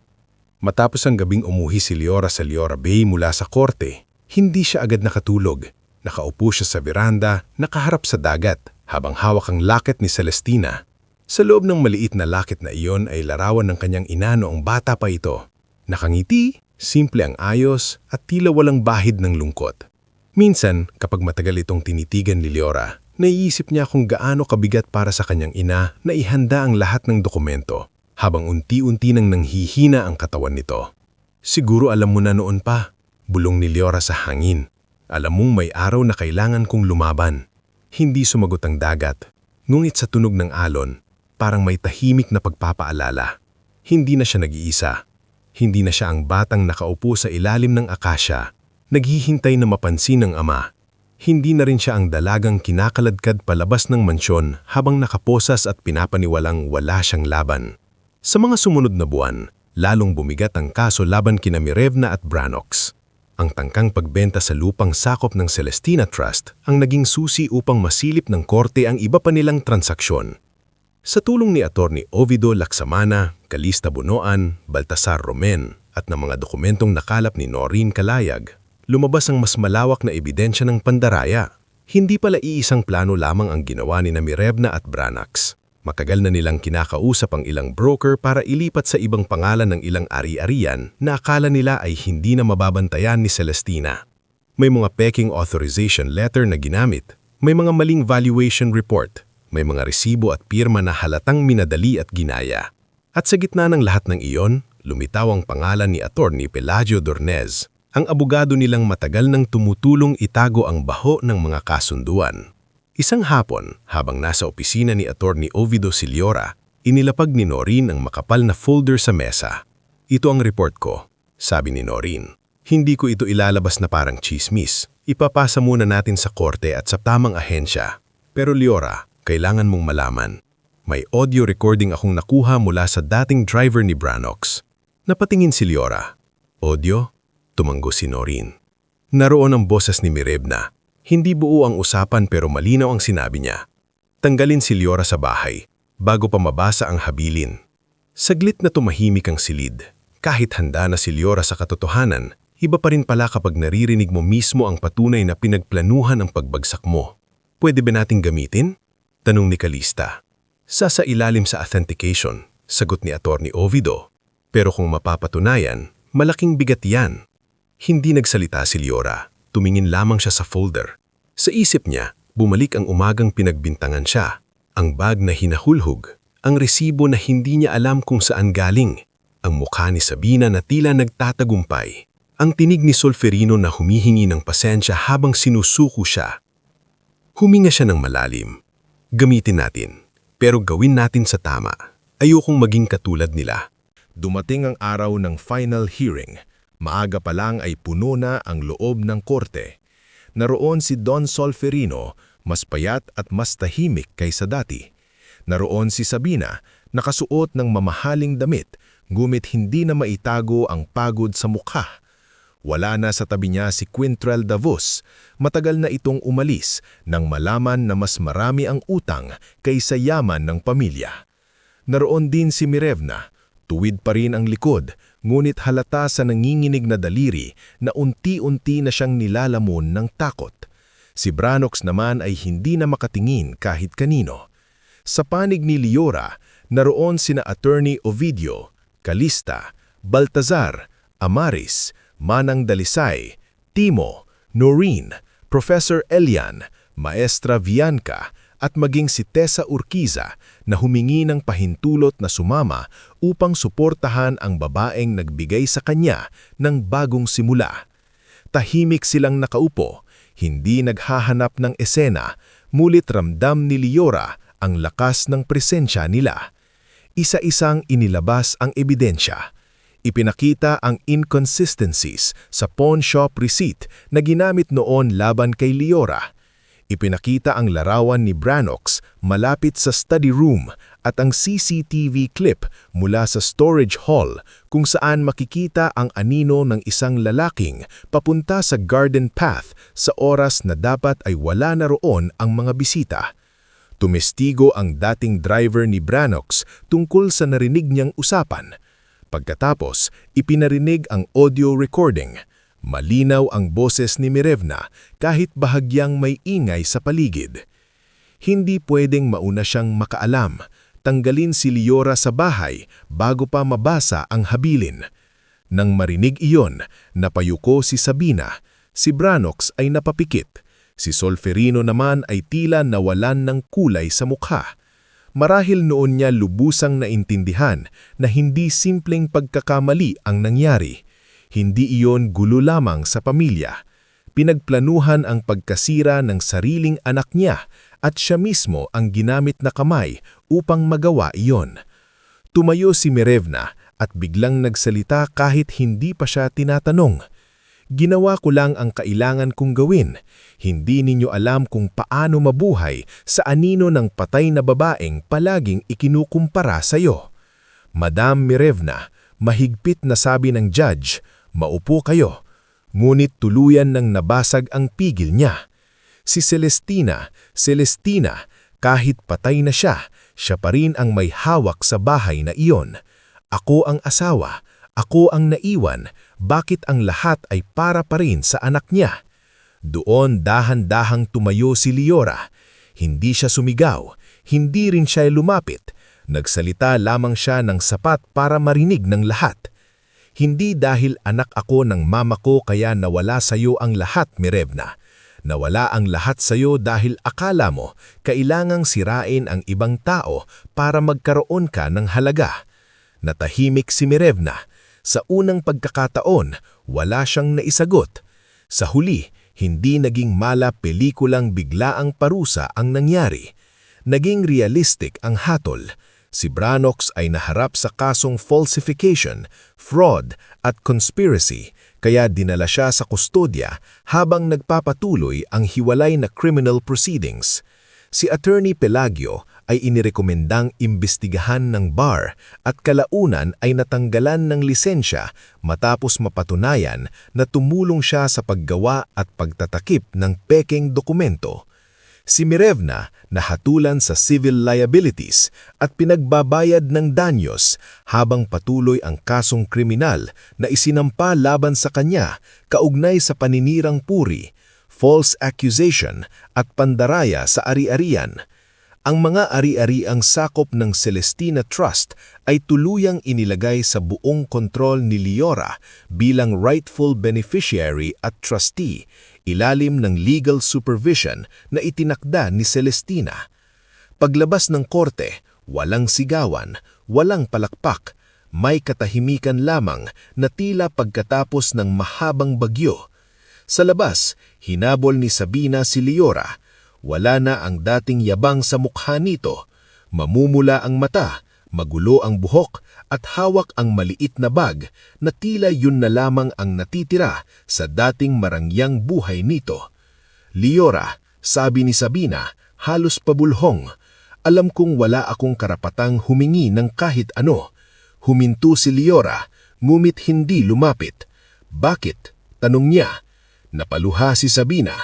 Matapos ang gabing umuhi si Liora sa Liora Bay mula sa korte, hindi siya agad nakatulog. Nakaupo siya sa veranda, nakaharap sa dagat, habang hawak ang lakit ni Celestina. Sa loob ng maliit na lakit na iyon ay larawan ng kanyang ina noong bata pa ito. Nakangiti, simple ang ayos, at tila walang bahid ng lungkot. Minsan, kapag matagal itong tinitigan ni Liora, naiisip niya kung gaano kabigat para sa kanyang ina na ihanda ang lahat ng dokumento. habang unti-unti nang nanghihina ang katawan nito. Siguro alam mo na noon pa, bulong ni Leora sa hangin. Alam mong may araw na kailangan kong lumaban. Hindi sumagot ang dagat, ngunit sa tunog ng alon, parang may tahimik na pagpapaalala. Hindi na siya nag-iisa. Hindi na siya ang batang nakaupo sa ilalim ng akasya, naghihintay na mapansin ng ama. Hindi na rin siya ang dalagang kinakaladkad palabas ng mansyon habang nakaposas at pinapaniwalang wala siyang laban. Sa mga sumunod na buwan, lalong bumigat ang kaso laban kina Mirevna at Branox. Ang tangkang pagbenta sa lupang sakop ng Celestina Trust ang naging susi upang masilip ng korte ang iba pa nilang transaksyon. Sa tulong ni Attorney Ovidio Lacsamana, Calista Bunoan, Baltasar Romen at ng mga dokumentong nakalap ni Noreen Calayag, lumabas ang mas malawak na ebidensya ng pandaraya. Hindi pala iisang plano lamang ang ginawa ni Mirevna at Branox. Matagal na nilang kinakausap ang ilang broker para ilipat sa ibang pangalan ng ilang ari-arian na akala nila ay hindi na mababantayan ni Celestina. May mga peking authorization letter na ginamit, may mga maling valuation report, may mga resibo at pirma na halatang minadali at ginaya. At sa gitna ng lahat ng iyon, lumitaw ang pangalan ni Attorney Pelagio Dornez, ang abogado nilang matagal nang tumutulong itago ang baho ng mga kasunduan. Isang hapon, habang nasa opisina ni Attorney Ovidio Siliora, inilapag ni Noreen ang makapal na folder sa mesa. Ito ang report ko, sabi ni Noreen. Hindi ko ito ilalabas na parang chismis. Ipapasa muna natin sa korte at sa tamang ahensya. Pero Liora, kailangan mong malaman. May audio recording akong nakuha mula sa dating driver ni Branox. Napatingin si Liora. Audio? Tumanggo si Noreen. Naroon ang boses ni Mirevna. Hindi buo ang usapan pero malinaw ang sinabi niya. Tanggalin si Liora sa bahay, bago pa mabasa ang habilin. Saglit na tumahimik ang silid. Kahit handa na si Liora sa katotohanan, iba pa rin pala kapag naririnig mo mismo ang patunay na pinagplanuhan ang pagbagsak mo. Pwede ba nating gamitin? Tanong ni Calista. Sa ilalim sa authentication, sagot ni Attorney Ovidio. Pero kung mapapatunayan, malaking bigat yan. Hindi nagsalita si Liora, tumingin lamang siya sa folder. Sa isip niya, bumalik ang umagang pinagbintangan siya, ang bag na hinahulhog, ang resibo na hindi niya alam kung saan galing, ang mukha ni Sabina na tila nagtatagumpay, ang tinig ni Solferino na humihingi ng pasensya habang sinusuko siya. Huminga siya ng malalim. Gamitin natin, pero gawin natin sa tama. Ayokong maging katulad nila. Dumating ang araw ng final hearing. Maaga pa lang ay puno na ang loob ng korte. Naroon si Don Solferino, mas payat at mas tahimik kaysa dati. Naroon si Sabina, nakasuot ng mamahaling damit, ngumit hindi na maitago ang pagod sa mukha. Wala na sa tabi niya si Quintrell Davos, matagal na itong umalis nang malaman na mas marami ang utang kaysa yaman ng pamilya. Naroon din si Mirevna, tuwid pa rin ang likod, ngunit halata sa nanginginig na daliri na unti-unti na siyang nilalamon ng takot. Si Branox naman ay hindi na makatingin kahit kanino. Sa panig ni Liora, naroon sina Attorney Ovidio, Calista, Baltazar, Amaris, Manang Dalisay, Timo, Noreen, Professor Elian, Maestra Vianca, at maging si Tessa Urquiza na humingi ng pahintulot na sumama upang suportahan ang babaeng nagbigay sa kanya ng bagong simula. Tahimik silang nakaupo, hindi naghahanap ng esena, mulit ramdam ni Liora ang lakas ng presensya nila. Isa-isang inilabas ang ebidensya. Ipinakita ang inconsistencies sa pawn shop receipt na ginamit noon laban kay Liora. Ipinakita ang larawan ni Branox malapit sa study room at ang CCTV clip mula sa storage hall kung saan makikita ang anino ng isang lalaking papunta sa garden path sa oras na dapat ay wala na roon ang mga bisita. Tumestigo ang dating driver ni Branox tungkol sa narinig niyang usapan. Pagkatapos, ipinarinig ang audio recording. Malinaw ang boses ni Mirevna kahit bahagyang may ingay sa paligid. Hindi pwedeng mauna siyang makaalam. Tanggalin si Liora sa bahay bago pa mabasa ang habilin. Nang marinig iyon, napayuko si Sabina. Si Branox ay napapikit. Si Solferino naman ay tila nawalan ng kulay sa mukha. Marahil noon niya lubusang naintindihan na hindi simpleng pagkakamali ang nangyari. Hindi iyon gulo lamang sa pamilya. Pinagplanuhan ang pagkasira ng sariling anak niya at siya mismo ang ginamit na kamay upang magawa iyon. Tumayo si Mirevna at biglang nagsalita kahit hindi pa siya tinatanong. Ginawa ko lang ang kailangan kong gawin. Hindi ninyo alam kung paano mabuhay sa anino ng patay na babaeng palaging ikinukumpara sa iyo. Madam Mirevna, mahigpit na sabi ng judge, maupo kayo. Ngunit tuluyan nang nabasag ang pigil niya. Si Celestina, kahit patay na siya pa rin ang may hawak sa bahay na iyon. Ako ang asawa, ako ang naiwan, bakit ang lahat ay para pa rin sa anak niya? Doon dahan-dahang tumayo si Liora. Hindi siya sumigaw, hindi rin siya lumapit. Nagsalita lamang siya ng sapat para marinig ng lahat. Hindi dahil anak ako ng mama ko kaya nawala sa iyo ang lahat, Mirevna. Nawala ang lahat sa iyo dahil akala mo kailangang sirain ang ibang tao para magkaroon ka ng halaga. Natahimik si Mirevna. Sa unang pagkakataon, wala siyang naisagot. Sa huli, hindi naging mala pelikulang biglaang parusa ang nangyari. Naging realistic ang hatol. Si Branox ay naharap sa kasong falsification, fraud at conspiracy, kaya dinala siya sa kustodya habang nagpapatuloy ang hiwalay na criminal proceedings. Si Attorney Pelagio ay inirekomendang imbestigahan ng bar at kalaunan ay natanggalan ng lisensya matapos mapatunayan na tumulong siya sa paggawa at pagtatakip ng pekeng dokumento. Si Mirevna nahatulan sa civil liabilities at pinagbabayad ng danyos habang patuloy ang kasong kriminal na isinampa laban sa kanya kaugnay sa paninirang puri, false accusation at pandaraya sa ari-arian. Ang mga ari-ariang sakop ng Celestina Trust ay tuluyang inilagay sa buong kontrol ni Liora bilang rightful beneficiary at trustee, ilalim ng legal supervision na itinakda ni Celestina. Paglabas ng korte, walang sigawan, walang palakpak, may katahimikan lamang na tila pagkatapos ng mahabang bagyo. Sa labas, hinabol ni Sabina si Liora. Wala na ang dating yabang sa mukha nito. Mamumula ang mata, magulo ang buhok at hawak ang maliit na bag na tila yun na lamang ang natitira sa dating marangyang buhay nito. Liora, sabi ni Sabina, halos pabulhong. Alam kong wala akong karapatang humingi ng kahit ano. Huminto si Liora, ngumit hindi lumapit. Bakit? Tanong niya. Napaluha si Sabina,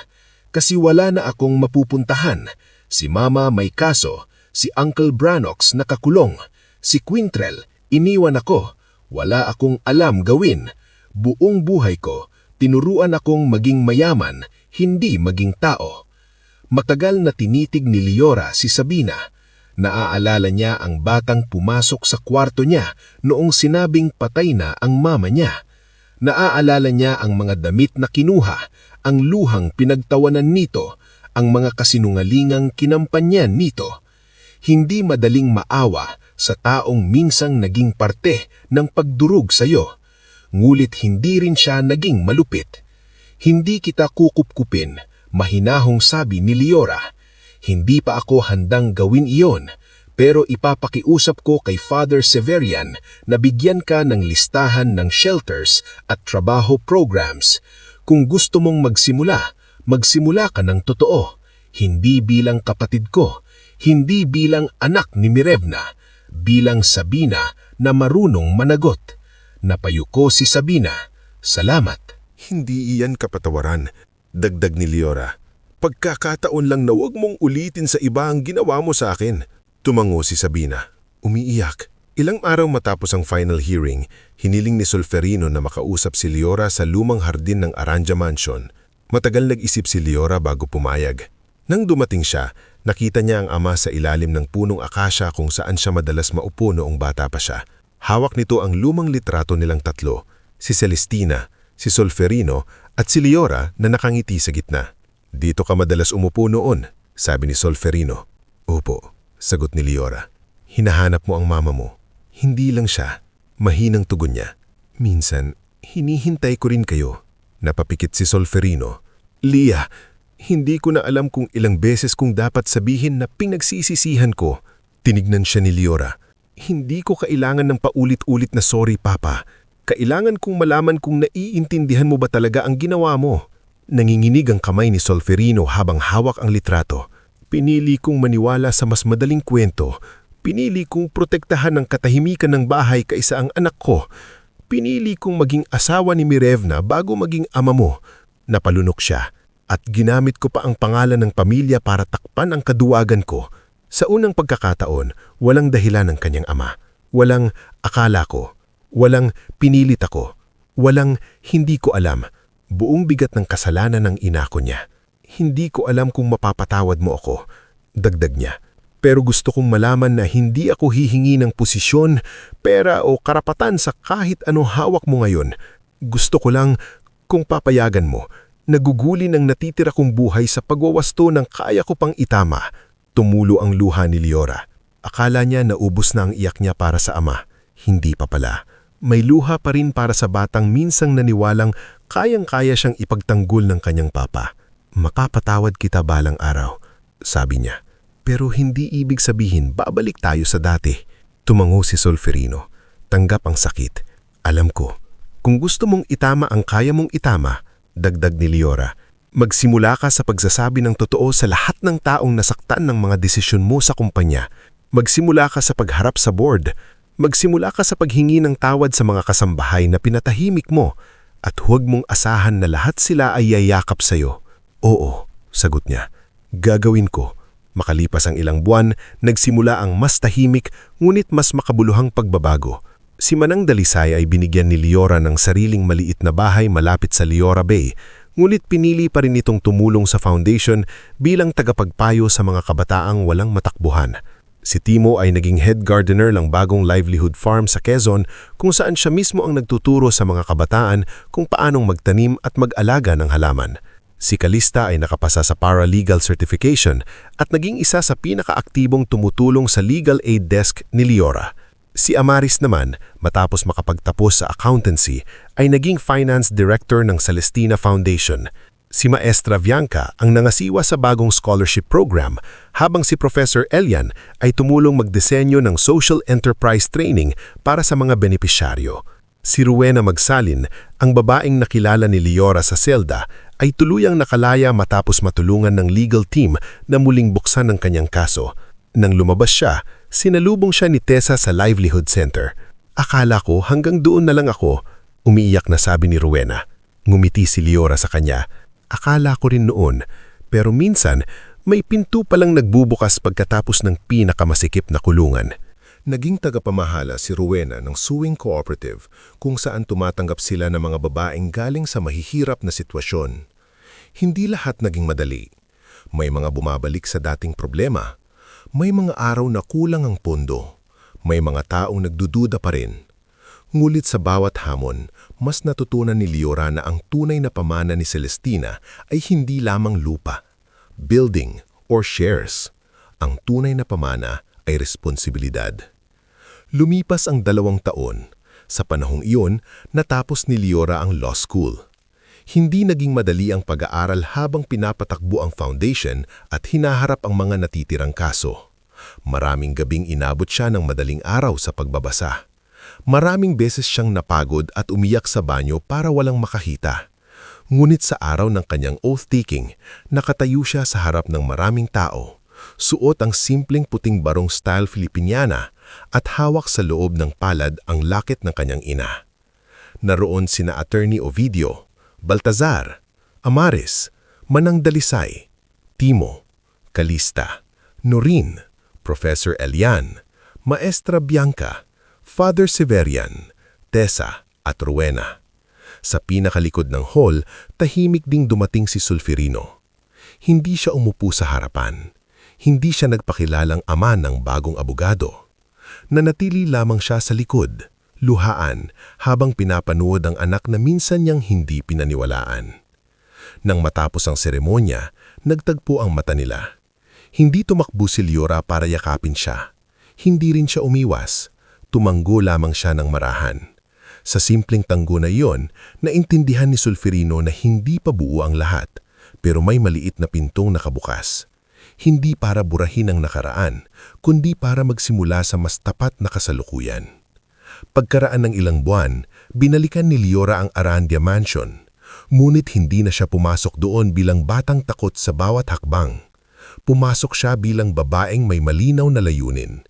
kasi wala na akong mapupuntahan. Si Mama may kaso, si Uncle Branox nakakulong, si Quintrell, iniwan ako. Wala akong alam gawin. Buong buhay ko, tinuruan akong maging mayaman, hindi maging tao. Matagal na tinitig ni Liora si Sabina. Naaalala niya ang batang pumasok sa kwarto niya noong sinabing patay na ang mama niya. Naaalala niya ang mga damit na kinuha, ang luhang pinagtawanan nito, ang mga kasinungalingang kinampanyan nito. Hindi madaling maawa sa taong minsang naging parte ng pagdurog sa iyo. Ngulit hindi rin siya naging malupit. Hindi kita kukupkupin, mahinahong sabi ni Liora. Hindi pa ako handang gawin iyon. Pero ipapakiusap ko kay Father Severian na bigyan ka ng listahan ng shelters at trabaho programs. Kung gusto mong magsimula ka ng totoo. Hindi bilang kapatid ko, hindi bilang anak ni Mirevna, bilang Sabina na marunong managot. Napayuko si Sabina. Salamat. Hindi iyan kapatawaran, dagdag ni Liora. Pagkakataon lang na huwag mong ulitin sa iba ang ginawa mo sa akin. Tumango si Sabina, umiiyak. Ilang araw matapos ang final hearing, hiniling ni Solferino na makausap si Liora sa lumang hardin ng Aranja Mansion. Matagal nag-isip si Liora bago pumayag. Nang dumating siya, nakita niya ang ama sa ilalim ng punong akasya kung saan siya madalas maupo noong bata pa siya. Hawak nito ang lumang litrato nilang tatlo, si Celestina, si Solferino at si Liora na nakangiti sa gitna. Dito ka madalas umupo noon, sabi ni Solferino. Opo, sagot ni Liora. Hinahanap mo ang mama mo. Hindi lang siya. Mahinang tugon niya. Minsan, hinihintay ko rin kayo. Napapikit si Solferino. Lia, hindi ko na alam kung ilang beses kong dapat sabihin na pinagsisisihan ko. Tinignan siya ni Liora. Hindi ko kailangan ng paulit-ulit na sorry, Papa. Kailangan kong malaman kung naiintindihan mo ba talaga ang ginawa mo. Nanginginig ang kamay ni Solferino habang hawak ang litrato. Pinili kong maniwala sa mas madaling kwento. Pinili kong protektahan ang katahimikan ng bahay kaysa ang anak ko. Pinili kong maging asawa ni Mirevna bago maging ama mo. Napalunok siya at ginamit ko pa ang pangalan ng pamilya para takpan ang kaduwagan ko. Sa unang pagkakataon, walang dahilan ng kanyang ama. Walang akala ko. Walang pinilit ako. Walang hindi ko alam. Buong bigat ng kasalanan ng ina ko niya. Hindi ko alam kung mapapatawad mo ako. Dagdag niya. Pero gusto kong malaman na hindi ako hihingi ng posisyon, pera o karapatan sa kahit ano hawak mo ngayon. Gusto ko lang kung papayagan mo. Nagugulin ang natitira kong buhay sa pagwawasto ng kaya ko pang itama. Tumulo ang luha ni Liora. Akala niya naubos na ang iyak niya para sa ama. Hindi pa pala. May luha pa rin para sa batang minsang naniwalang kayang-kaya siyang ipagtanggol ng kanyang papa. Makapatawad kita balang araw, sabi niya. Pero hindi ibig sabihin babalik tayo sa dati. Tumango si Solferino. Tanggap ang sakit. Alam ko, kung gusto mong itama ang kaya mong itama, dagdag ni Liora, magsimula ka sa pagsasabi ng totoo sa lahat ng taong nasaktan ng mga desisyon mo sa kumpanya. Magsimula ka sa pagharap sa board. Magsimula ka sa paghingi ng tawad sa mga kasambahay na pinatahimik mo at huwag mong asahan na lahat sila ay yayakap sa'yo. Oo, sagot niya. Gagawin ko. Makalipas ang ilang buwan, nagsimula ang mas tahimik ngunit mas makabuluhang pagbabago. Si Manang Dalisay ay binigyan ni Liora ng sariling maliit na bahay malapit sa Liora Bay, ngunit pinili pa rin itong tumulong sa foundation bilang tagapagpayo sa mga kabataang walang matakbuhan. Si Timo ay naging head gardener ng bagong livelihood farm sa Quezon kung saan siya mismo ang nagtuturo sa mga kabataan kung paanong magtanim at mag-alaga ng halaman. Si Calista ay nakapasa sa paralegal certification at naging isa sa pinakaaktibong tumutulong sa legal aid desk ni Liora. Si Amaris naman, matapos makapagtapos sa accountancy, ay naging finance director ng Celestina Foundation. Si Maestra Bianca ang nangasiwa sa bagong scholarship program, habang si Professor Elian ay tumulong magdisenyo ng social enterprise training para sa mga benepisyaryo. Si Rowena Magsalin, ang babaeng nakilala ni Liora sa selda, ay tuluyang nakalaya matapos matulungan ng legal team na muling buksan ang kanyang kaso. Nang lumabas siya, sinalubong siya ni Tessa sa Livelihood Center. Akala ko hanggang doon na lang ako, umiiyak na sabi ni Rowena. Ngumiti si Liora sa kanya. Akala ko rin noon, pero minsan may pinto palang nagbubukas pagkatapos ng pinakamasikip na kulungan. Naging tagapamahala si Rowena ng Sewing Cooperative kung saan tumatanggap sila ng mga babaeng galing sa mahihirap na sitwasyon. Hindi lahat naging madali. May mga bumabalik sa dating problema. May mga araw na kulang ang pondo. May mga taong nagdududa pa rin. Ngulit sa bawat hamon, mas natutunan ni Liora na ang tunay na pamana ni Celestina ay hindi lamang lupa, building, or shares. Ang tunay na pamana ay responsibilidad. Lumipas ang 2 taon. Sa panahong iyon, natapos ni Liora ang law school. Hindi naging madali ang pag-aaral habang pinapatakbo ang foundation at hinaharap ang mga natitirang kaso. Maraming gabing inabot siya ng madaling araw sa pagbabasa. Maraming beses siyang napagod at umiyak sa banyo para walang makahita. Ngunit sa araw ng kanyang oath-taking, nakatayo siya sa harap ng maraming tao. Suot ang simpleng puting barong style Filipiniana at hawak sa loob ng palad ang lakit ng kanyang ina. Naroon sina Attorney Ovidio, Baltazar, Amaris, Manang Dalisay, Timo, Calista, Norin, Professor Elian, Maestra Bianca, Father Severian, Tessa at Rowena. Sa pinakalikod ng hall, tahimik ding dumating si Solferino. Hindi siya umupo sa harapan. Hindi siya nagpakilalang ama ng bagong abogado. Nanatili lamang siya sa likod, luhaan, habang pinapanood ang anak na minsan niyang hindi pinaniwalaan. Nang matapos ang seremonya, nagtagpo ang mata nila. Hindi tumakbo si Liora para yakapin siya. Hindi rin siya umiwas. Tumanggo lamang siya ng marahan. Sa simpleng tanggo na iyon, naintindihan ni Sulferino na hindi pa buo ang lahat, pero may maliit na pintong nakabukas. Hindi para burahin ang nakaraan, kundi para magsimula sa mas tapat na kasalukuyan. Pagkaraan ng ilang buwan, binalikan ni Liora ang Arandia Mansion. Ngunit hindi na siya pumasok doon bilang batang takot sa bawat hakbang. Pumasok siya bilang babaeng may malinaw na layunin.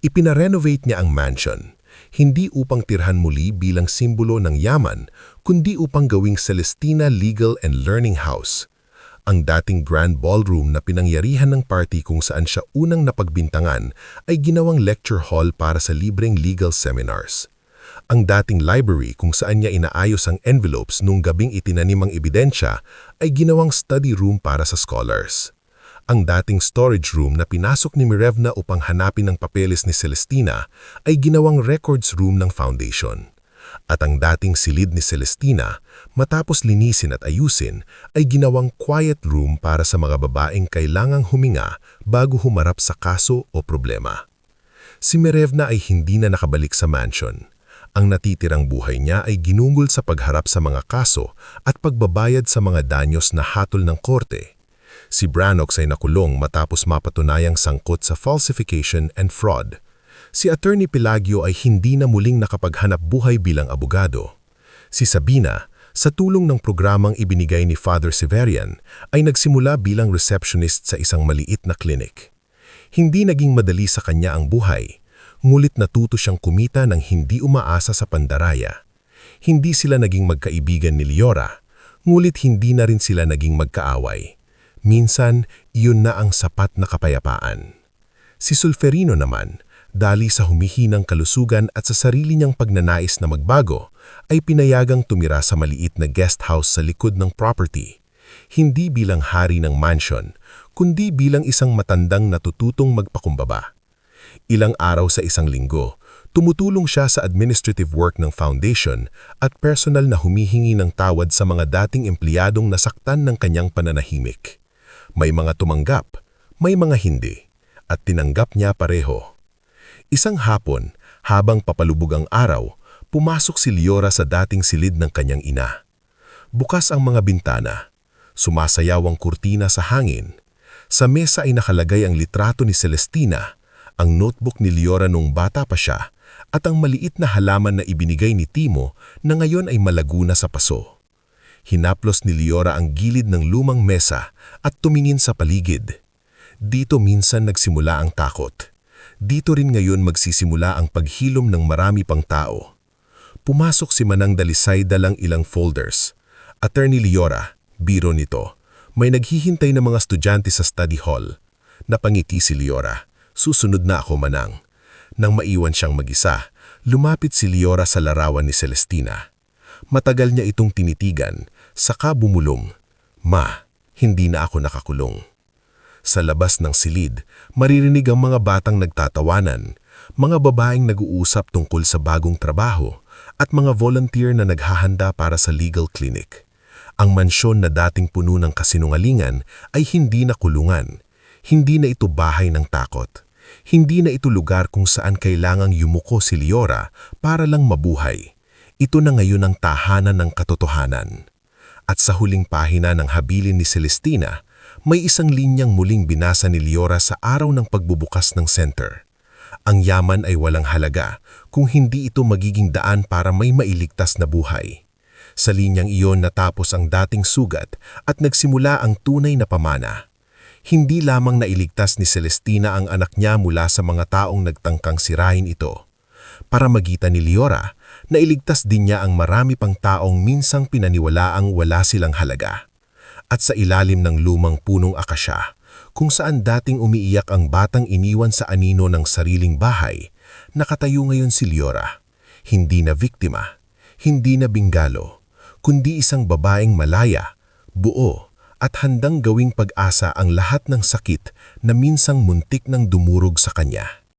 Ipinarenovate niya ang mansion, hindi upang tirhan muli bilang simbolo ng yaman, kundi upang gawing Celestina Legal and Learning House. Ang dating grand ballroom na pinangyarihan ng party kung saan siya unang napagbintangan ay ginawang lecture hall para sa libreng legal seminars. Ang dating library kung saan niya inaayos ang envelopes nung gabing itinanim ang ebidensya ay ginawang study room para sa scholars. Ang dating storage room na pinasok ni Mirevna upang hanapin ang papeles ni Celestina ay ginawang records room ng foundation. At ang dating silid ni Celestina, matapos linisin at ayusin, ay ginawang quiet room para sa mga babaeng kailangang huminga bago humarap sa kaso o problema. Si Mirevna ay hindi na nakabalik sa mansion. Ang natitirang buhay niya ay ginugol sa pagharap sa mga kaso at pagbabayad sa mga danyos na hatol ng korte. Si Branox ay nakulong matapos mapatunayang sangkot sa falsification and fraud. Si Attorney Pelagio ay hindi na muling nakapaghanap buhay bilang abogado. Si Sabina, sa tulong ng programang ibinigay ni Father Severian, ay nagsimula bilang receptionist sa isang maliit na klinik. Hindi naging madali sa kanya ang buhay, ngulit natuto siyang kumita ng hindi umaasa sa pandaraya. Hindi sila naging magkaibigan ni Liora, ngulit hindi na rin sila naging magkaaway. Minsan, iyon na ang sapat na kapayapaan. Si Sulferino naman, dali sa humihinang kalusugan at sa sarili niyang pagnanais na magbago, ay pinayagang tumira sa maliit na guest house sa likod ng property. Hindi bilang hari ng mansion, kundi bilang isang matandang natututong magpakumbaba. Ilang araw sa isang linggo, tumutulong siya sa administrative work ng foundation at personal na humihingi ng tawad sa mga dating empleyadong nasaktan ng kanyang pananahimik. May mga tumanggap, may mga hindi, at tinanggap niya pareho. Isang hapon, habang papalubog ang araw, pumasok si Liora sa dating silid ng kanyang ina. Bukas ang mga bintana, sumasayaw ang kurtina sa hangin. Sa mesa ay nakalagay ang litrato ni Celestina, ang notebook ni Liora nung bata pa siya, at ang maliit na halaman na ibinigay ni Timo na ngayon ay malago na sa paso. Hinaplos ni Liora ang gilid ng lumang mesa at tumingin sa paligid. Dito minsan nagsimula ang takot. Dito rin ngayon magsisimula ang paghilom ng marami pang tao. Pumasok si Manang Dalisay dalang ilang folders. Attorney Liora, biro nito. May naghihintay na mga estudyante sa study hall. Napangiti si Liora. Susunod na ako, Manang. Nang maiwan siyang mag-isa, lumapit si Liora sa larawan ni Celestina. Matagal niya itong tinitigan, saka bumulong. Ma, hindi na ako nakakulong. Sa labas ng silid, maririnig ang mga batang nagtatawanan, mga babaeng nag-uusap tungkol sa bagong trabaho, at mga volunteer na naghahanda para sa legal clinic. Ang mansyon na dating puno ng kasinungalingan ay hindi na kulungan. Hindi na ito bahay ng takot. Hindi na ito lugar kung saan kailangang yumuko si Liora para lang mabuhay. Ito na ngayon ang tahanan ng katotohanan. At sa huling pahina ng habilin ni Celestina, may isang linyang muling binasa ni Liora sa araw ng pagbubukas ng center. Ang yaman ay walang halaga kung hindi ito magiging daan para may mailigtas na buhay. Sa linyang iyon natapos ang dating sugat at nagsimula ang tunay na pamana. Hindi lamang nailigtas ni Celestina ang anak niya mula sa mga taong nagtangkang sirain ito. Para magitan ni Liora, nailigtas din niya ang marami pang taong minsang pinaniwalaang wala silang halaga. At sa ilalim ng lumang punong akasya, kung saan dating umiiyak ang batang iniwan sa anino ng sariling bahay, nakatayo ngayon si Liora. Hindi na biktima, hindi na binggalo, kundi isang babaeng malaya, buo, at handang gawing pag-asa ang lahat ng sakit na minsang muntik ng dumurog sa kanya.